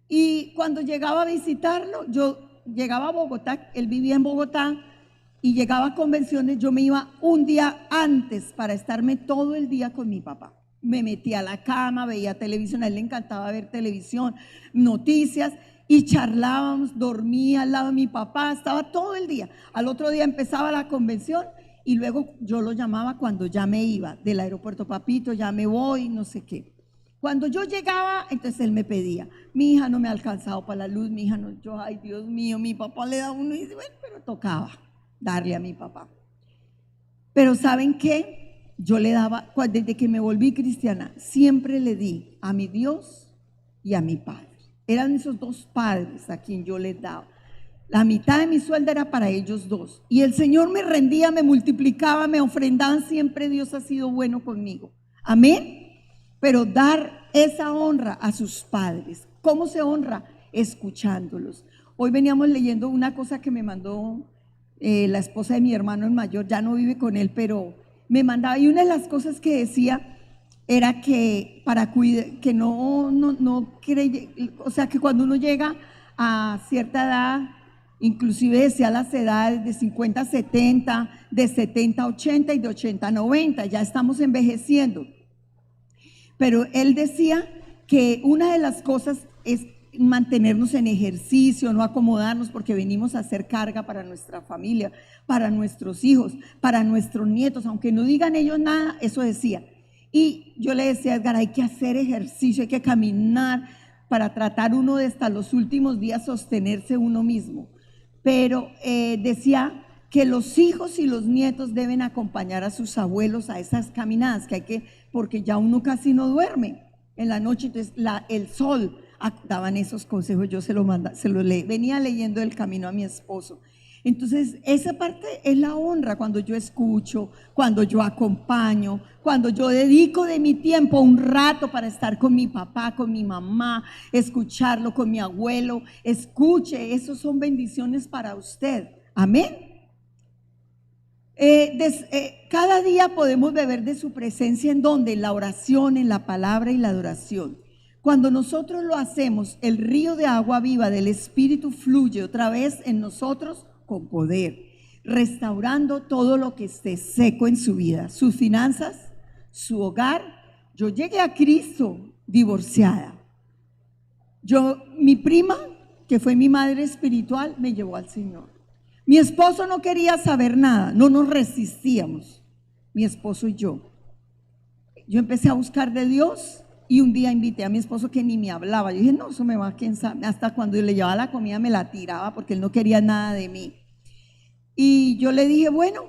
Y cuando llegaba a visitarlo, yo llegaba a Bogotá, él vivía en Bogotá, y llegaba a convenciones, yo me iba un día antes para estarme todo el día con mi papá. Me metía a la cama, veía televisión, a él le encantaba ver televisión, noticias, y charlábamos, dormía al lado de mi papá, estaba todo el día. Al otro día empezaba la convención y luego yo lo llamaba cuando ya me iba del aeropuerto: papito, ya me voy, no sé qué. Cuando yo llegaba, entonces él me pedía: mi hija, no me ha alcanzado para la luz, mi hija no. Yo, ay Dios mío, mi papá le da uno y dice, bueno, pero tocaba darle a mi papá. Pero ¿saben qué? Yo le daba, desde que me volví cristiana, siempre le di a mi Dios y a mi Padre. Eran esos dos padres a quien yo les daba. La mitad de mi sueldo era para ellos dos. Y el Señor me rendía, me multiplicaba, me ofrendaban. Siempre Dios ha sido bueno conmigo. Amén. Pero dar esa honra a sus padres. ¿Cómo se honra? Escuchándolos. Hoy veníamos leyendo una cosa que me mandó la esposa de mi hermano el mayor. Ya no vive con él, pero me mandaba. Y una de las cosas que decía era que para cuidar, que no creye, o sea, que cuando uno llega a cierta edad, inclusive decía las edades de 50 a 70, de 70 a 80 y de 80 a 90, ya estamos envejeciendo. Pero él decía que una de las cosas es mantenernos en ejercicio, no acomodarnos, porque venimos a hacer carga para nuestra familia, para nuestros hijos, para nuestros nietos, aunque no digan ellos nada, eso decía. Y yo le decía a Edgar: hay que hacer ejercicio, hay que caminar para tratar uno de hasta los últimos días sostenerse uno mismo. Pero decía que los hijos y los nietos deben acompañar a sus abuelos a esas caminadas, que hay que, porque ya uno casi no duerme en la noche, entonces el sol, daban esos consejos, yo se lo venía leyendo el camino a mi esposo. Entonces, esa parte es la honra, cuando yo escucho, cuando yo acompaño, cuando yo dedico de mi tiempo un rato para estar con mi papá, con mi mamá, escucharlo, con mi abuelo. Escuche, esos son bendiciones para usted. Amén. Cada día podemos beber de su presencia. ¿En dónde? En la oración, en la palabra y la adoración. Cuando nosotros lo hacemos, el río de agua viva del Espíritu fluye otra vez en nosotros con poder, restaurando todo lo que esté seco en su vida, sus finanzas, su hogar. Yo llegué a Cristo divorciada. Mi prima, que fue mi madre espiritual, me llevó al Señor. Mi esposo no quería saber nada, no nos resistíamos, mi esposo y yo. Yo empecé a buscar de Dios y un día invité a mi esposo, que ni me hablaba. Yo dije: no, eso me va, quién sabe. Hasta cuando le llevaba la comida me la tiraba porque él no quería nada de mí. Y yo le dije: bueno,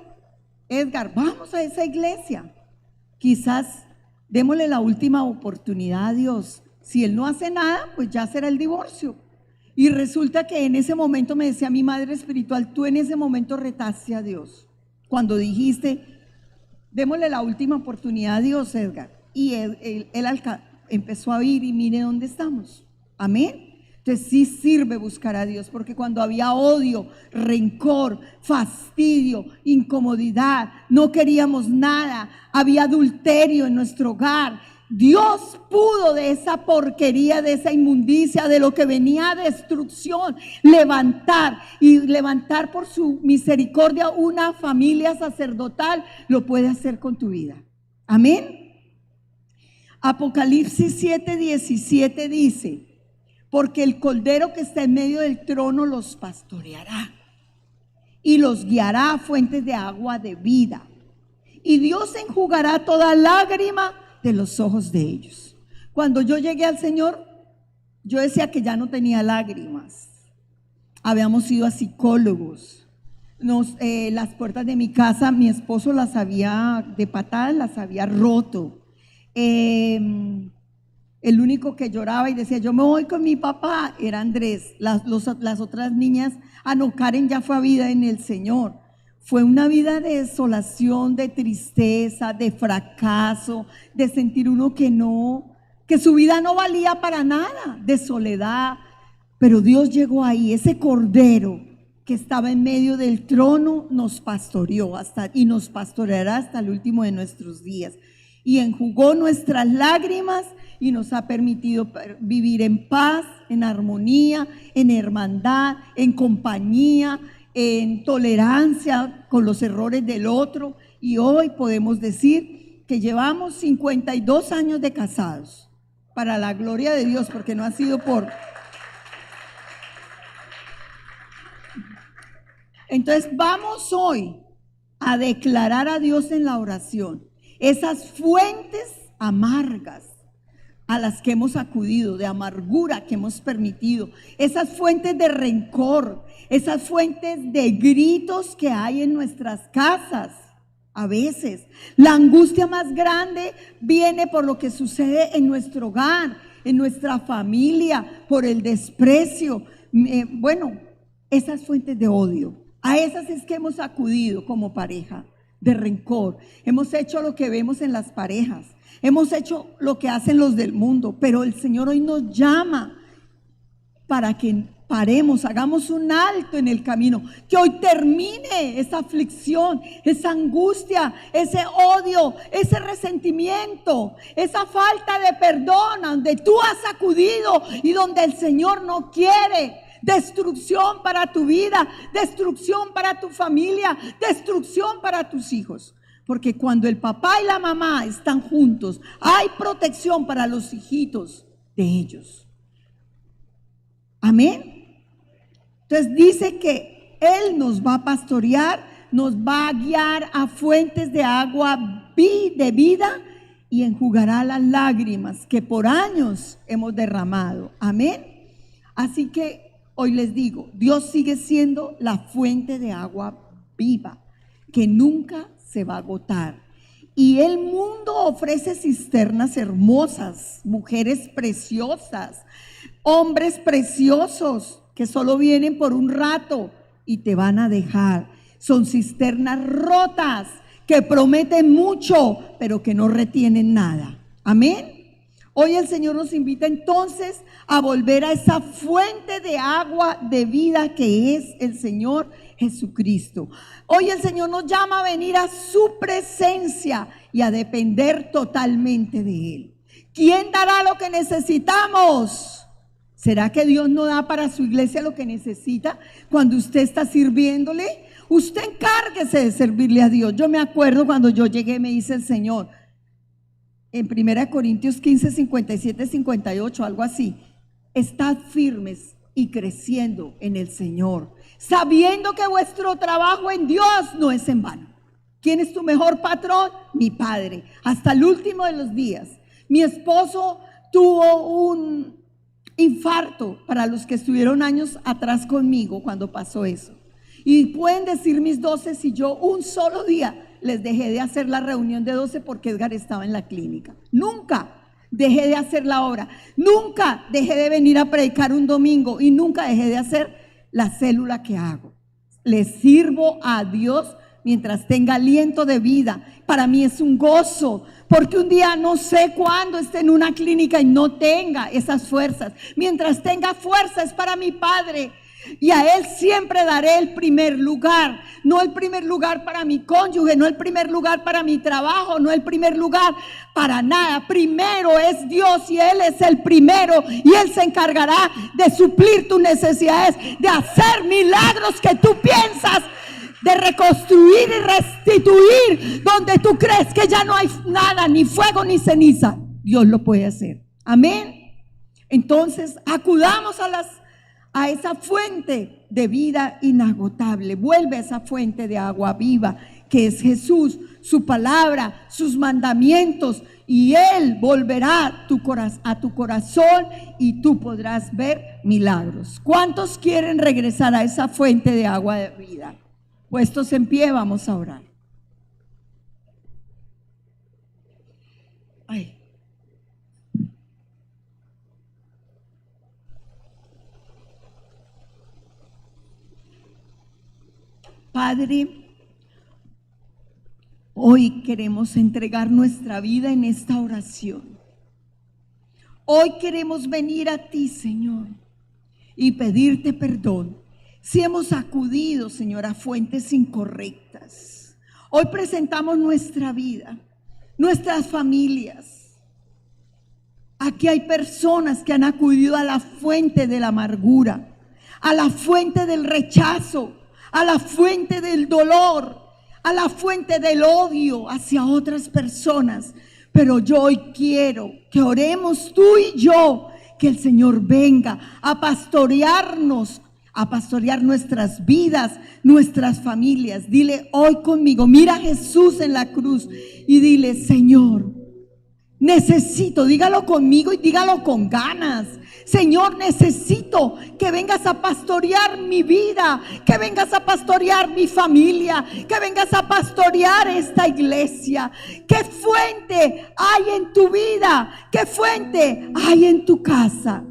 Edgar, vamos a esa iglesia. Quizás démosle la última oportunidad a Dios. Si él no hace nada, pues ya será el divorcio. Y resulta que en ese momento me decía mi madre espiritual: tú en ese momento retaste a Dios cuando dijiste: démosle la última oportunidad a Dios, Edgar. Y él empezó a oír, y mire dónde estamos. Amén. Entonces sí sirve buscar a Dios, porque cuando había odio, rencor, fastidio, incomodidad, no queríamos nada, había adulterio en nuestro hogar, Dios pudo de esa porquería, de esa inmundicia, de lo que venía a destrucción, levantar, y levantar por su misericordia una familia sacerdotal. Lo puede hacer con tu vida. Amén. Apocalipsis 7:17 dice: porque el cordero que está en medio del trono los pastoreará y los guiará a fuentes de agua de vida, y Dios enjugará toda lágrima de los ojos de ellos. Cuando yo llegué al Señor, yo decía que ya no tenía lágrimas. Habíamos ido a psicólogos. Las puertas de mi casa, mi esposo las había de patadas, las había roto. El único que lloraba y decía, yo me voy con mi papá, era Andrés. Las otras niñas, no, Karen ya fue a vida en el Señor. Fue una vida de desolación, de tristeza, de fracaso, de sentir uno que su vida no valía para nada, de soledad. Pero Dios llegó ahí, ese cordero que estaba en medio del trono nos pastoreó y nos pastoreará hasta el último de nuestros días. Y enjugó nuestras lágrimas y nos ha permitido vivir en paz, en armonía, en hermandad, en compañía, en tolerancia con los errores del otro. Y hoy podemos decir que llevamos 52 años de casados, para la gloria de Dios, porque no ha sido por... Entonces vamos hoy a declarar a Dios en la oración esas fuentes amargas a las que hemos acudido, de amargura que hemos permitido, esas fuentes de rencor, esas fuentes de gritos que hay en nuestras casas. A veces la angustia más grande viene por lo que sucede en nuestro hogar, en nuestra familia, por el desprecio. Esas fuentes de odio, a esas es que hemos acudido como pareja, de rencor. Hemos hecho lo que vemos en las parejas, hemos hecho lo que hacen los del mundo, pero el Señor hoy nos llama para que paremos, hagamos un alto en el camino, que hoy termine esa aflicción, esa angustia, ese odio, ese resentimiento, esa falta de perdón donde tú has acudido y donde el Señor no quiere. Destrucción para tu vida, destrucción para tu familia, destrucción para tus hijos. Porque cuando el papá y la mamá están juntos, hay protección para los hijitos de ellos. Amén. Entonces dice que Él nos va a pastorear, nos va a guiar a fuentes de agua de vida y enjugará las lágrimas que por años hemos derramado. Amén. Así que hoy les digo, Dios sigue siendo la fuente de agua viva, que nunca se va a agotar. Y el mundo ofrece cisternas hermosas, mujeres preciosas, hombres preciosos, que solo vienen por un rato y te van a dejar. Son cisternas rotas, que prometen mucho, pero que no retienen nada. Amén. Hoy el Señor nos invita entonces a volver a esa fuente de agua de vida que es el Señor Jesucristo. Hoy el Señor nos llama a venir a su presencia y a depender totalmente de Él. ¿Quién dará lo que necesitamos? ¿Será que Dios no da para su iglesia lo que necesita cuando usted está sirviéndole? Usted encárguese de servirle a Dios. Yo me acuerdo cuando yo llegué, me dice el Señor, en 1 Corintios 15, 57, 58, algo así: estad firmes y creciendo en el Señor, sabiendo que vuestro trabajo en Dios no es en vano. ¿Quién es tu mejor patrón? Mi Padre, hasta el último de los días. Mi esposo tuvo un infarto, para los que estuvieron años atrás conmigo cuando pasó eso. Y pueden decir mis 12 si yo un solo día les dejé de hacer la reunión de 12 porque Edgar estaba en la clínica. Nunca dejé de hacer la hora, nunca dejé de venir a predicar un domingo y nunca dejé de hacer la célula que hago. Le sirvo a Dios mientras tenga aliento de vida. Para mí es un gozo, porque un día no sé cuándo esté en una clínica y no tenga esas fuerzas. Mientras tenga fuerzas para mi Padre, y a Él siempre daré el primer lugar. No el primer lugar para mi cónyuge, no el primer lugar para mi trabajo, no el primer lugar para nada. Primero es Dios y Él es el primero, y Él se encargará de suplir tus necesidades, de hacer milagros que tú piensas, de reconstruir y restituir donde tú crees que ya no hay nada, ni fuego ni ceniza. Dios lo puede hacer. Amén. Entonces acudamos a esa fuente de vida inagotable. Vuelve a esa fuente de agua viva que es Jesús, su palabra, sus mandamientos, y Él volverá a tu corazón y tú podrás ver milagros. ¿Cuántos quieren regresar a esa fuente de agua de vida? Puestos en pie, vamos a orar. Ay. Padre, hoy queremos entregar nuestra vida en esta oración. Hoy queremos venir a ti, Señor, y pedirte perdón si hemos acudido, Señor, a fuentes incorrectas. Hoy presentamos nuestra vida, nuestras familias. Aquí hay personas que han acudido a la fuente de la amargura, a la fuente del rechazo, a la fuente del dolor, a la fuente del odio hacia otras personas. Pero yo hoy quiero que oremos tú y yo, que el Señor venga a pastorearnos, a pastorear nuestras vidas, nuestras familias. Dile hoy conmigo, mira a Jesús en la cruz y dile: Señor, necesito, dígalo conmigo y dígalo con ganas. Señor, necesito que vengas a pastorear mi vida, que vengas a pastorear mi familia, que vengas a pastorear esta iglesia. ¿Qué fuente hay en tu vida? ¿Qué fuente hay en tu casa?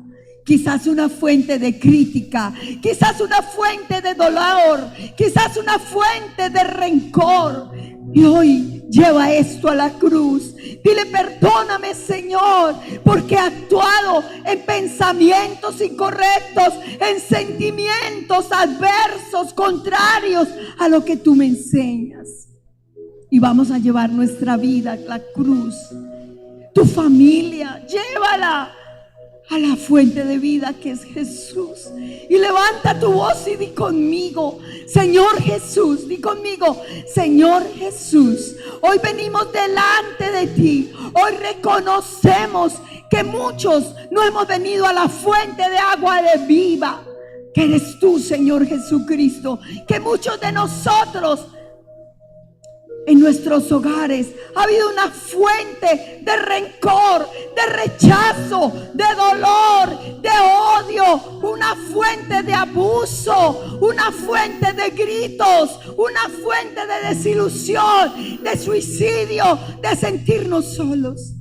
Quizás una fuente de crítica, quizás una fuente de dolor, quizás una fuente de rencor. Y hoy lleva esto a la cruz. Dile: perdóname, Señor, porque he actuado en pensamientos incorrectos, en sentimientos adversos, contrarios a lo que tú me enseñas. Y vamos a llevar nuestra vida a la cruz. Tu familia, llévala a la fuente de vida que es Jesús. Y levanta tu voz y di conmigo: Señor Jesús, di conmigo: Señor Jesús, hoy venimos delante de ti. Hoy reconocemos que muchos no hemos venido a la fuente de agua de viva, que eres tú, Señor Jesucristo. Que muchos de nosotros en nuestros hogares ha habido una fuente de rencor, de rechazo, de dolor, de odio, una fuente de abuso, una fuente de gritos, una fuente de desilusión, de suicidio, de sentirnos solos.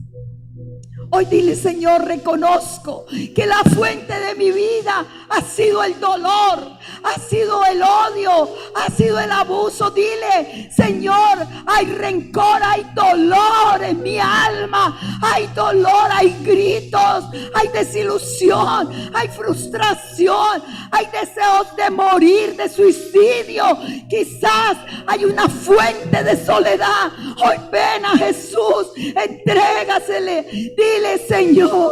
Hoy dile: Señor, reconozco que la fuente de mi vida ha sido el dolor, ha sido el odio, ha sido el abuso. Dile: Señor, hay rencor, hay dolor en mi alma, hay dolor, hay gritos, hay desilusión, hay frustración, hay deseos de morir, de suicidio. Quizás hay una fuente de soledad. Hoy ven a Jesús, entrégasele, dile: Señor,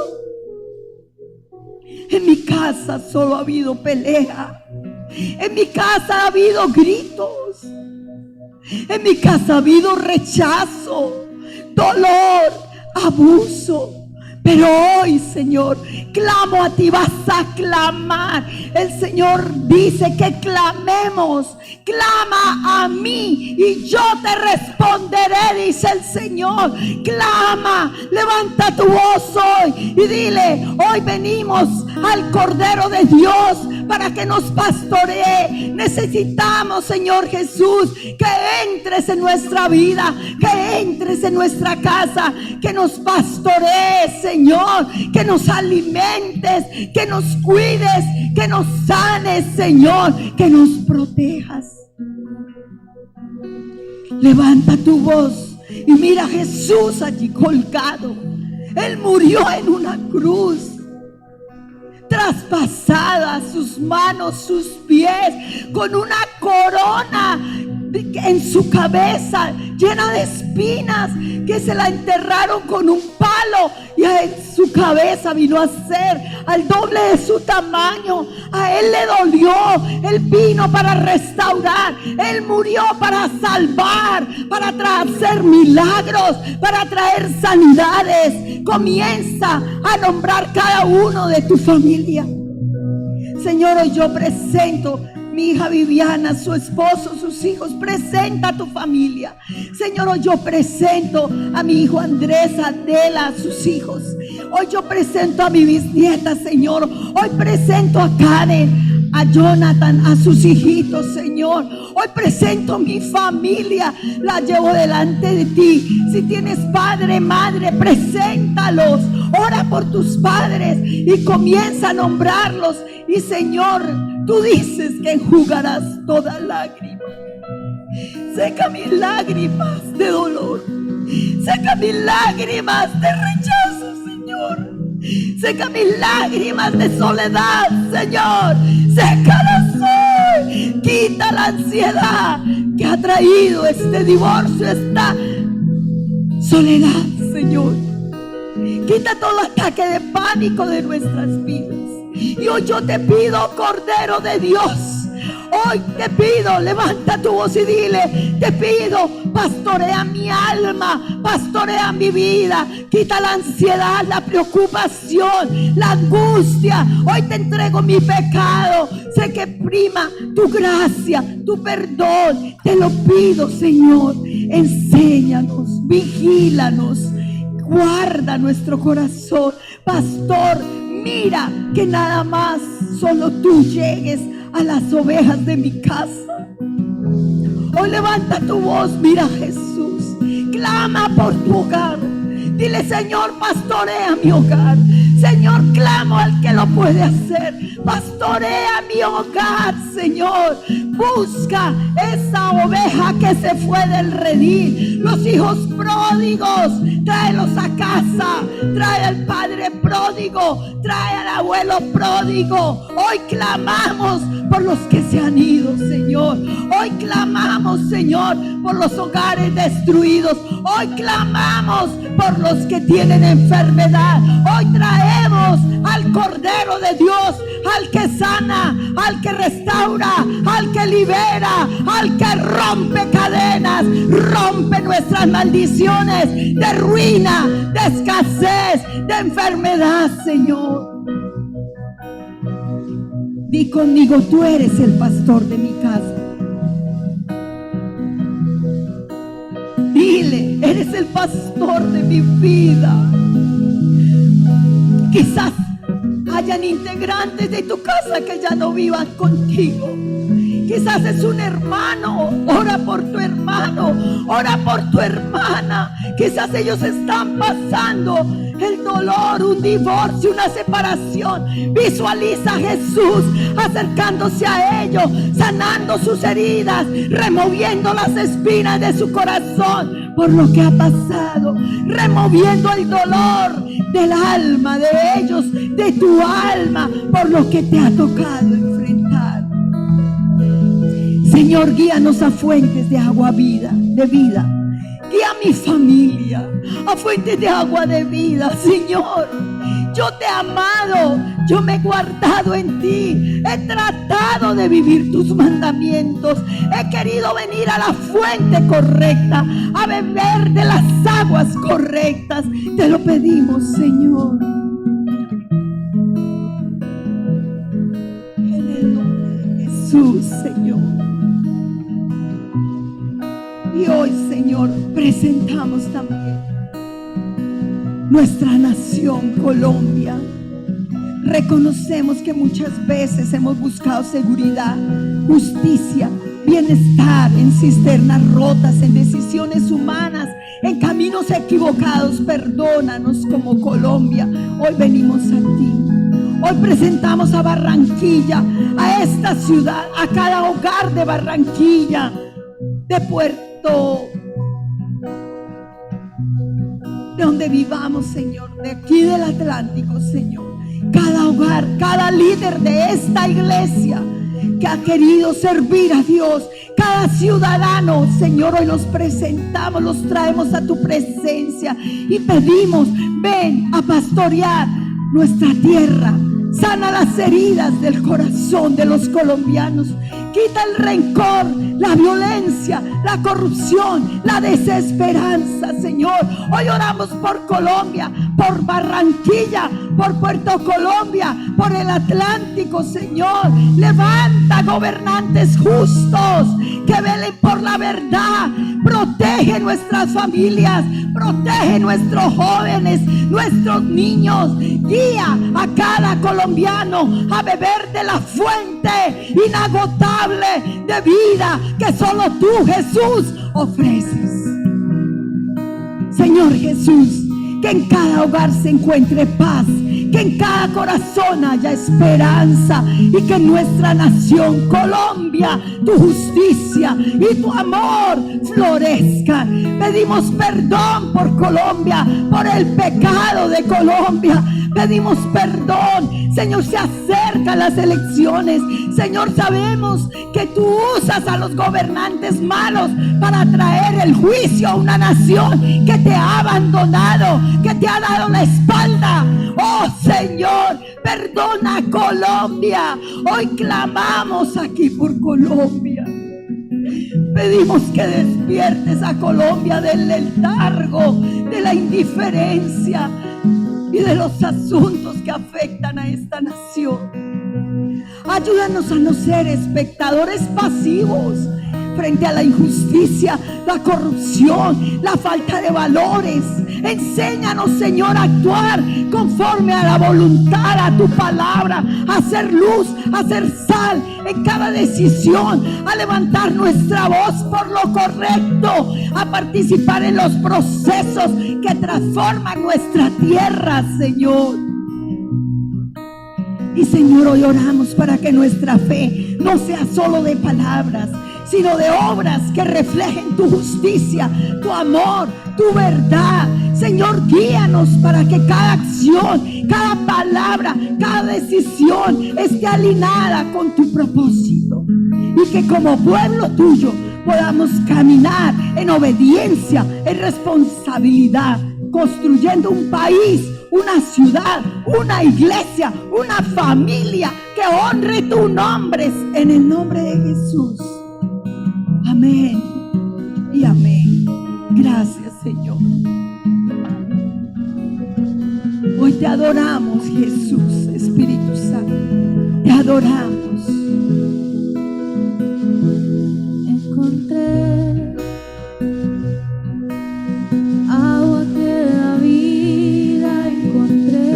en mi casa solo ha habido pelea, en mi casa ha habido gritos, en mi casa ha habido rechazo, dolor, abuso. Pero hoy, Señor, clamo a ti. Vas a clamar. El Señor dice que clamemos. Clama a mí y yo te responderé, dice el Señor. Clama, levanta tu voz hoy y dile: hoy venimos al Cordero de Dios para que nos pastoree. Necesitamos, Señor Jesús, que entres en nuestra vida, que entres en nuestra casa, que nos pastorees, Señor, que nos alimentes, que nos cuides, que nos sanes, Señor, que nos protejas. Levanta tu voz y mira a Jesús allí colgado. Él murió en una cruz, traspasada sus manos, sus pies, con una corona en su cabeza llena de espinas, que se la enterraron con un palo, y en su cabeza vino a ser al doble de su tamaño. A él le dolió. Él vino para restaurar. Él murió para salvar, para hacer milagros, para traer sanidades. Comienza a nombrar cada uno de tu familia. Señor, hoy yo presento mi hija Viviana, su esposo, sus hijos. Presenta a tu familia. Señor, hoy yo presento a mi hijo Andrés, Adela, sus hijos. Hoy yo presento a mi bisnieta, Señor. Hoy presento a Karen, a Jonathan, a sus hijitos, Señor. Hoy presento mi familia, la llevo delante de ti. Si tienes padre, madre, preséntalos. Ora por tus padres y comienza a nombrarlos. Y Señor, Tú dices que enjugarás toda lágrima. Seca mis lágrimas de dolor. Seca mis lágrimas de rechazo, Señor. Seca mis lágrimas de soledad, Señor. Sécalas hoy. Quita la ansiedad que ha traído este divorcio, esta soledad, Señor. Quita todo ataque de pánico de nuestras vidas. Y hoy yo te pido, Cordero de Dios, hoy te pido, levanta tu voz y dile, te pido, pastorea mi alma, pastorea mi vida, quita la ansiedad, la preocupación, la angustia. Hoy te entrego mi pecado, sé que prima tu gracia, tu perdón. Te lo pido, Señor, enséñanos, vigílanos, guarda nuestro corazón. Pastor, mira que nada más solo tú llegues a las ovejas de mi casa. Hoy levanta tu voz, mira a Jesús, clama por tu hogar. Dile, Señor, pastorea mi hogar. Señor, clamo al que lo puede hacer. Pastorea mi hogar, Señor. Busca esa oveja que se fue del redil. Los hijos pródigos, tráelos a casa. Trae al padre pródigo, trae al abuelo pródigo. Hoy clamamos por los que se han ido, Señor. Hoy clamamos, Señor, por los hogares destruidos. Hoy clamamos por los que tienen enfermedad. Hoy traemos al Cordero de Dios, al que sana, al que restaura, al que libera, al que rompe cadenas, rompe nuestras maldiciones de ruina, de escasez, de enfermedad, Señor. Di conmigo, tú eres el pastor de mi casa. Dile, eres el pastor de mi vida. Quizás hayan integrantes de tu casa que ya no vivan contigo. Quizás es un hermano, ora por tu hermano, ora por tu hermana. Quizás ellos están pasando el dolor, un divorcio, una separación. Visualiza a Jesús acercándose a ellos, sanando sus heridas, removiendo las espinas de su corazón por lo que ha pasado, removiendo el dolor del alma de ellos, de tu alma, por lo que te ha tocado enfrentar. Señor, guíanos a fuentes de agua de vida. Guía a mi familia a fuentes de agua de vida, Señor. Yo te he amado, yo me he guardado en ti, he tratado de vivir tus mandamientos, he querido venir a la fuente correcta, a beber de las aguas correctas. Te lo pedimos, Señor. En el nombre de Jesús, Señor. Y hoy, Señor, presentamos también nuestra nación, Colombia. Reconocemos que muchas veces hemos buscado seguridad, justicia, bienestar en cisternas rotas, en decisiones humanas, en caminos equivocados. Perdónanos como Colombia. Hoy venimos a ti. Hoy presentamos a Barranquilla, a esta ciudad, a cada hogar de Barranquilla, de Puerto, de donde vivamos, Señor, de aquí del Atlántico, Señor. Cada hogar, cada líder de esta iglesia que ha querido servir a Dios, cada ciudadano, Señor, hoy los presentamos, los traemos a tu presencia y pedimos, ven a pastorear nuestra tierra. Sana las heridas del corazón de los colombianos. Quita el rencor, la violencia, la corrupción, la desesperanza, Señor. Hoy oramos por Colombia, por Barranquilla, por Puerto Colombia, por el Atlántico, Señor. Levanta gobernantes justos que velen por la verdad. Protege nuestras familias, protege nuestros jóvenes, nuestros niños. Guía a cada colombiano a beber de la fuente inagotable de vida que solo tú, Jesús, ofreces. Señor Jesús, que en cada hogar se encuentre paz, que en cada corazón haya esperanza y que en nuestra nación, Colombia, tu justicia y tu amor florezcan. Pedimos perdón por Colombia, por el pecado de Colombia. Pedimos perdón, Señor. Se acercan las elecciones, Señor. Sabemos que tú usas a los gobernantes malos para traer el juicio a una nación que te ha abandonado, que te ha dado la espalda. Oh Señor, perdona a Colombia. Hoy clamamos aquí por Colombia. Pedimos que despiertes a Colombia del letargo, de la indiferencia y de los asuntos que afectan a esta nación. Ayúdanos a no ser espectadores pasivos frente a la injusticia, la corrupción, la falta de valores. Enséñanos, Señor, a actuar conforme a la voluntad, a tu palabra, a hacer luz, a hacer sal en cada decisión, a levantar nuestra voz por lo correcto, a participar en los procesos que transforman nuestra tierra, Señor. Y Señor, hoy oramos para que nuestra fe no sea solo de palabras, sino de obras que reflejen tu justicia, tu amor, tu verdad. Señor, guíanos para que cada acción, cada palabra, cada decisión esté alineada con tu propósito, y que como pueblo tuyo podamos caminar en obediencia, en responsabilidad, construyendo un país, una ciudad, una iglesia, una familia que honre tu nombre, en el nombre de Jesús. Amén y amén. Gracias, Señor. Hoy te adoramos, Jesús, Espíritu Santo. Te adoramos. Encontré agua que da vida, encontré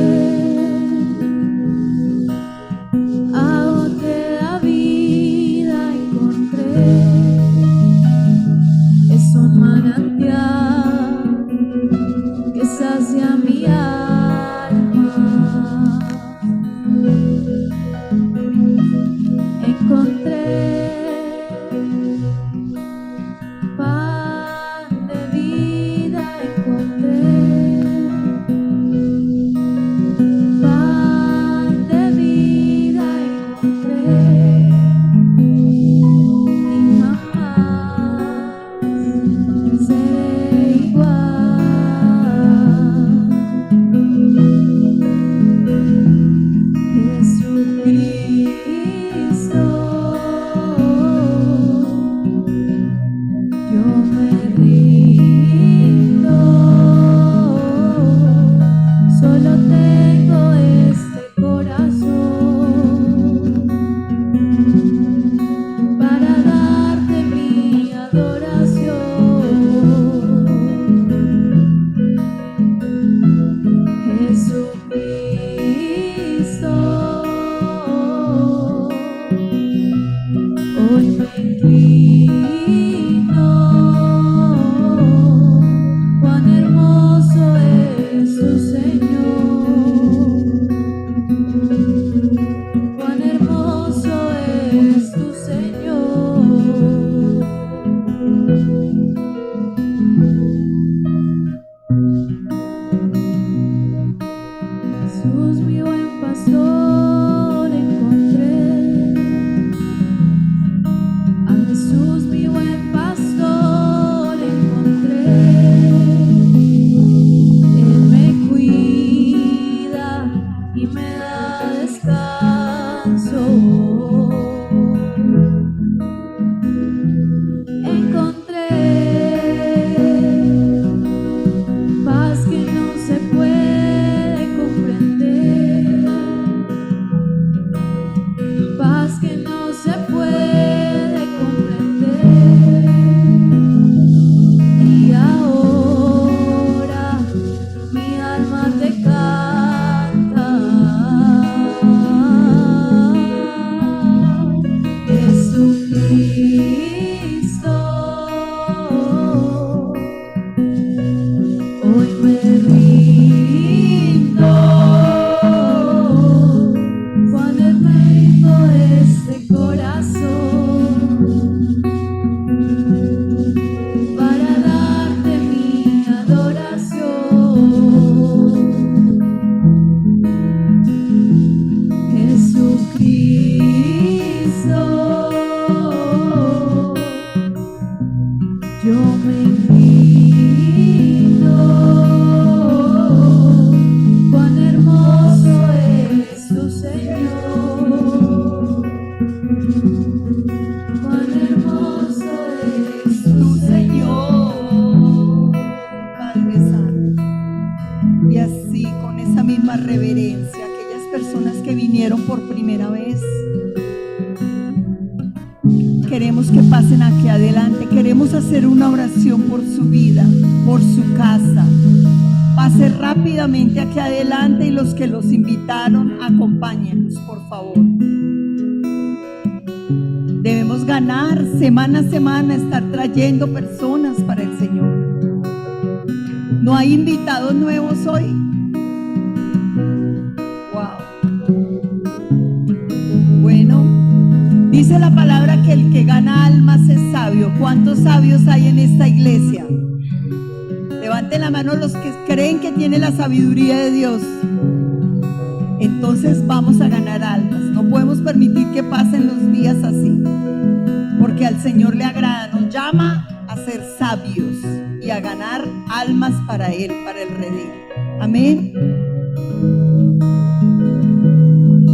agua que da vida, encontré. Es un manantial que sacia mi alma. Encontré pan de vida, encontré pan de vida, encontré, y jamás seré igual. Jesucristo, yo me rindo, solo tengo este corazón para darte mi adoración. Jesucristo, hoy me inclino, cuán hermoso es tu Señor, cuán hermoso es tu Señor. Jesús, mi buen pastor, encontré a Jesús, mi yo me inclino. Cuán hermoso es tu Señor. Cuán hermoso es tu Señor. Padre Santo. Y así, con esa misma reverencia, aquellas personas que vinieron por primera vez, queremos que pasen aquí adelante. Queremos hacer una oración por su vida, por su casa. Pase rápidamente aquí adelante y los que los invitaron, acompáñenlos, por favor. Debemos ganar semana a semana, estar trayendo personas para el Señor. ¿No hay invitados nuevos hoy? Wow. Bueno, dice la palabra que el que gana almas es sabio. ¿Cuántos sabios hay en esta iglesia? Levanten la mano los que creen que tienen la sabiduría de Dios. Entonces vamos a ganar almas. No podemos permitir que pasen los días así, porque al Señor le agrada. Nos llama a ser sabios y a ganar almas para Él, para el redil. Amén.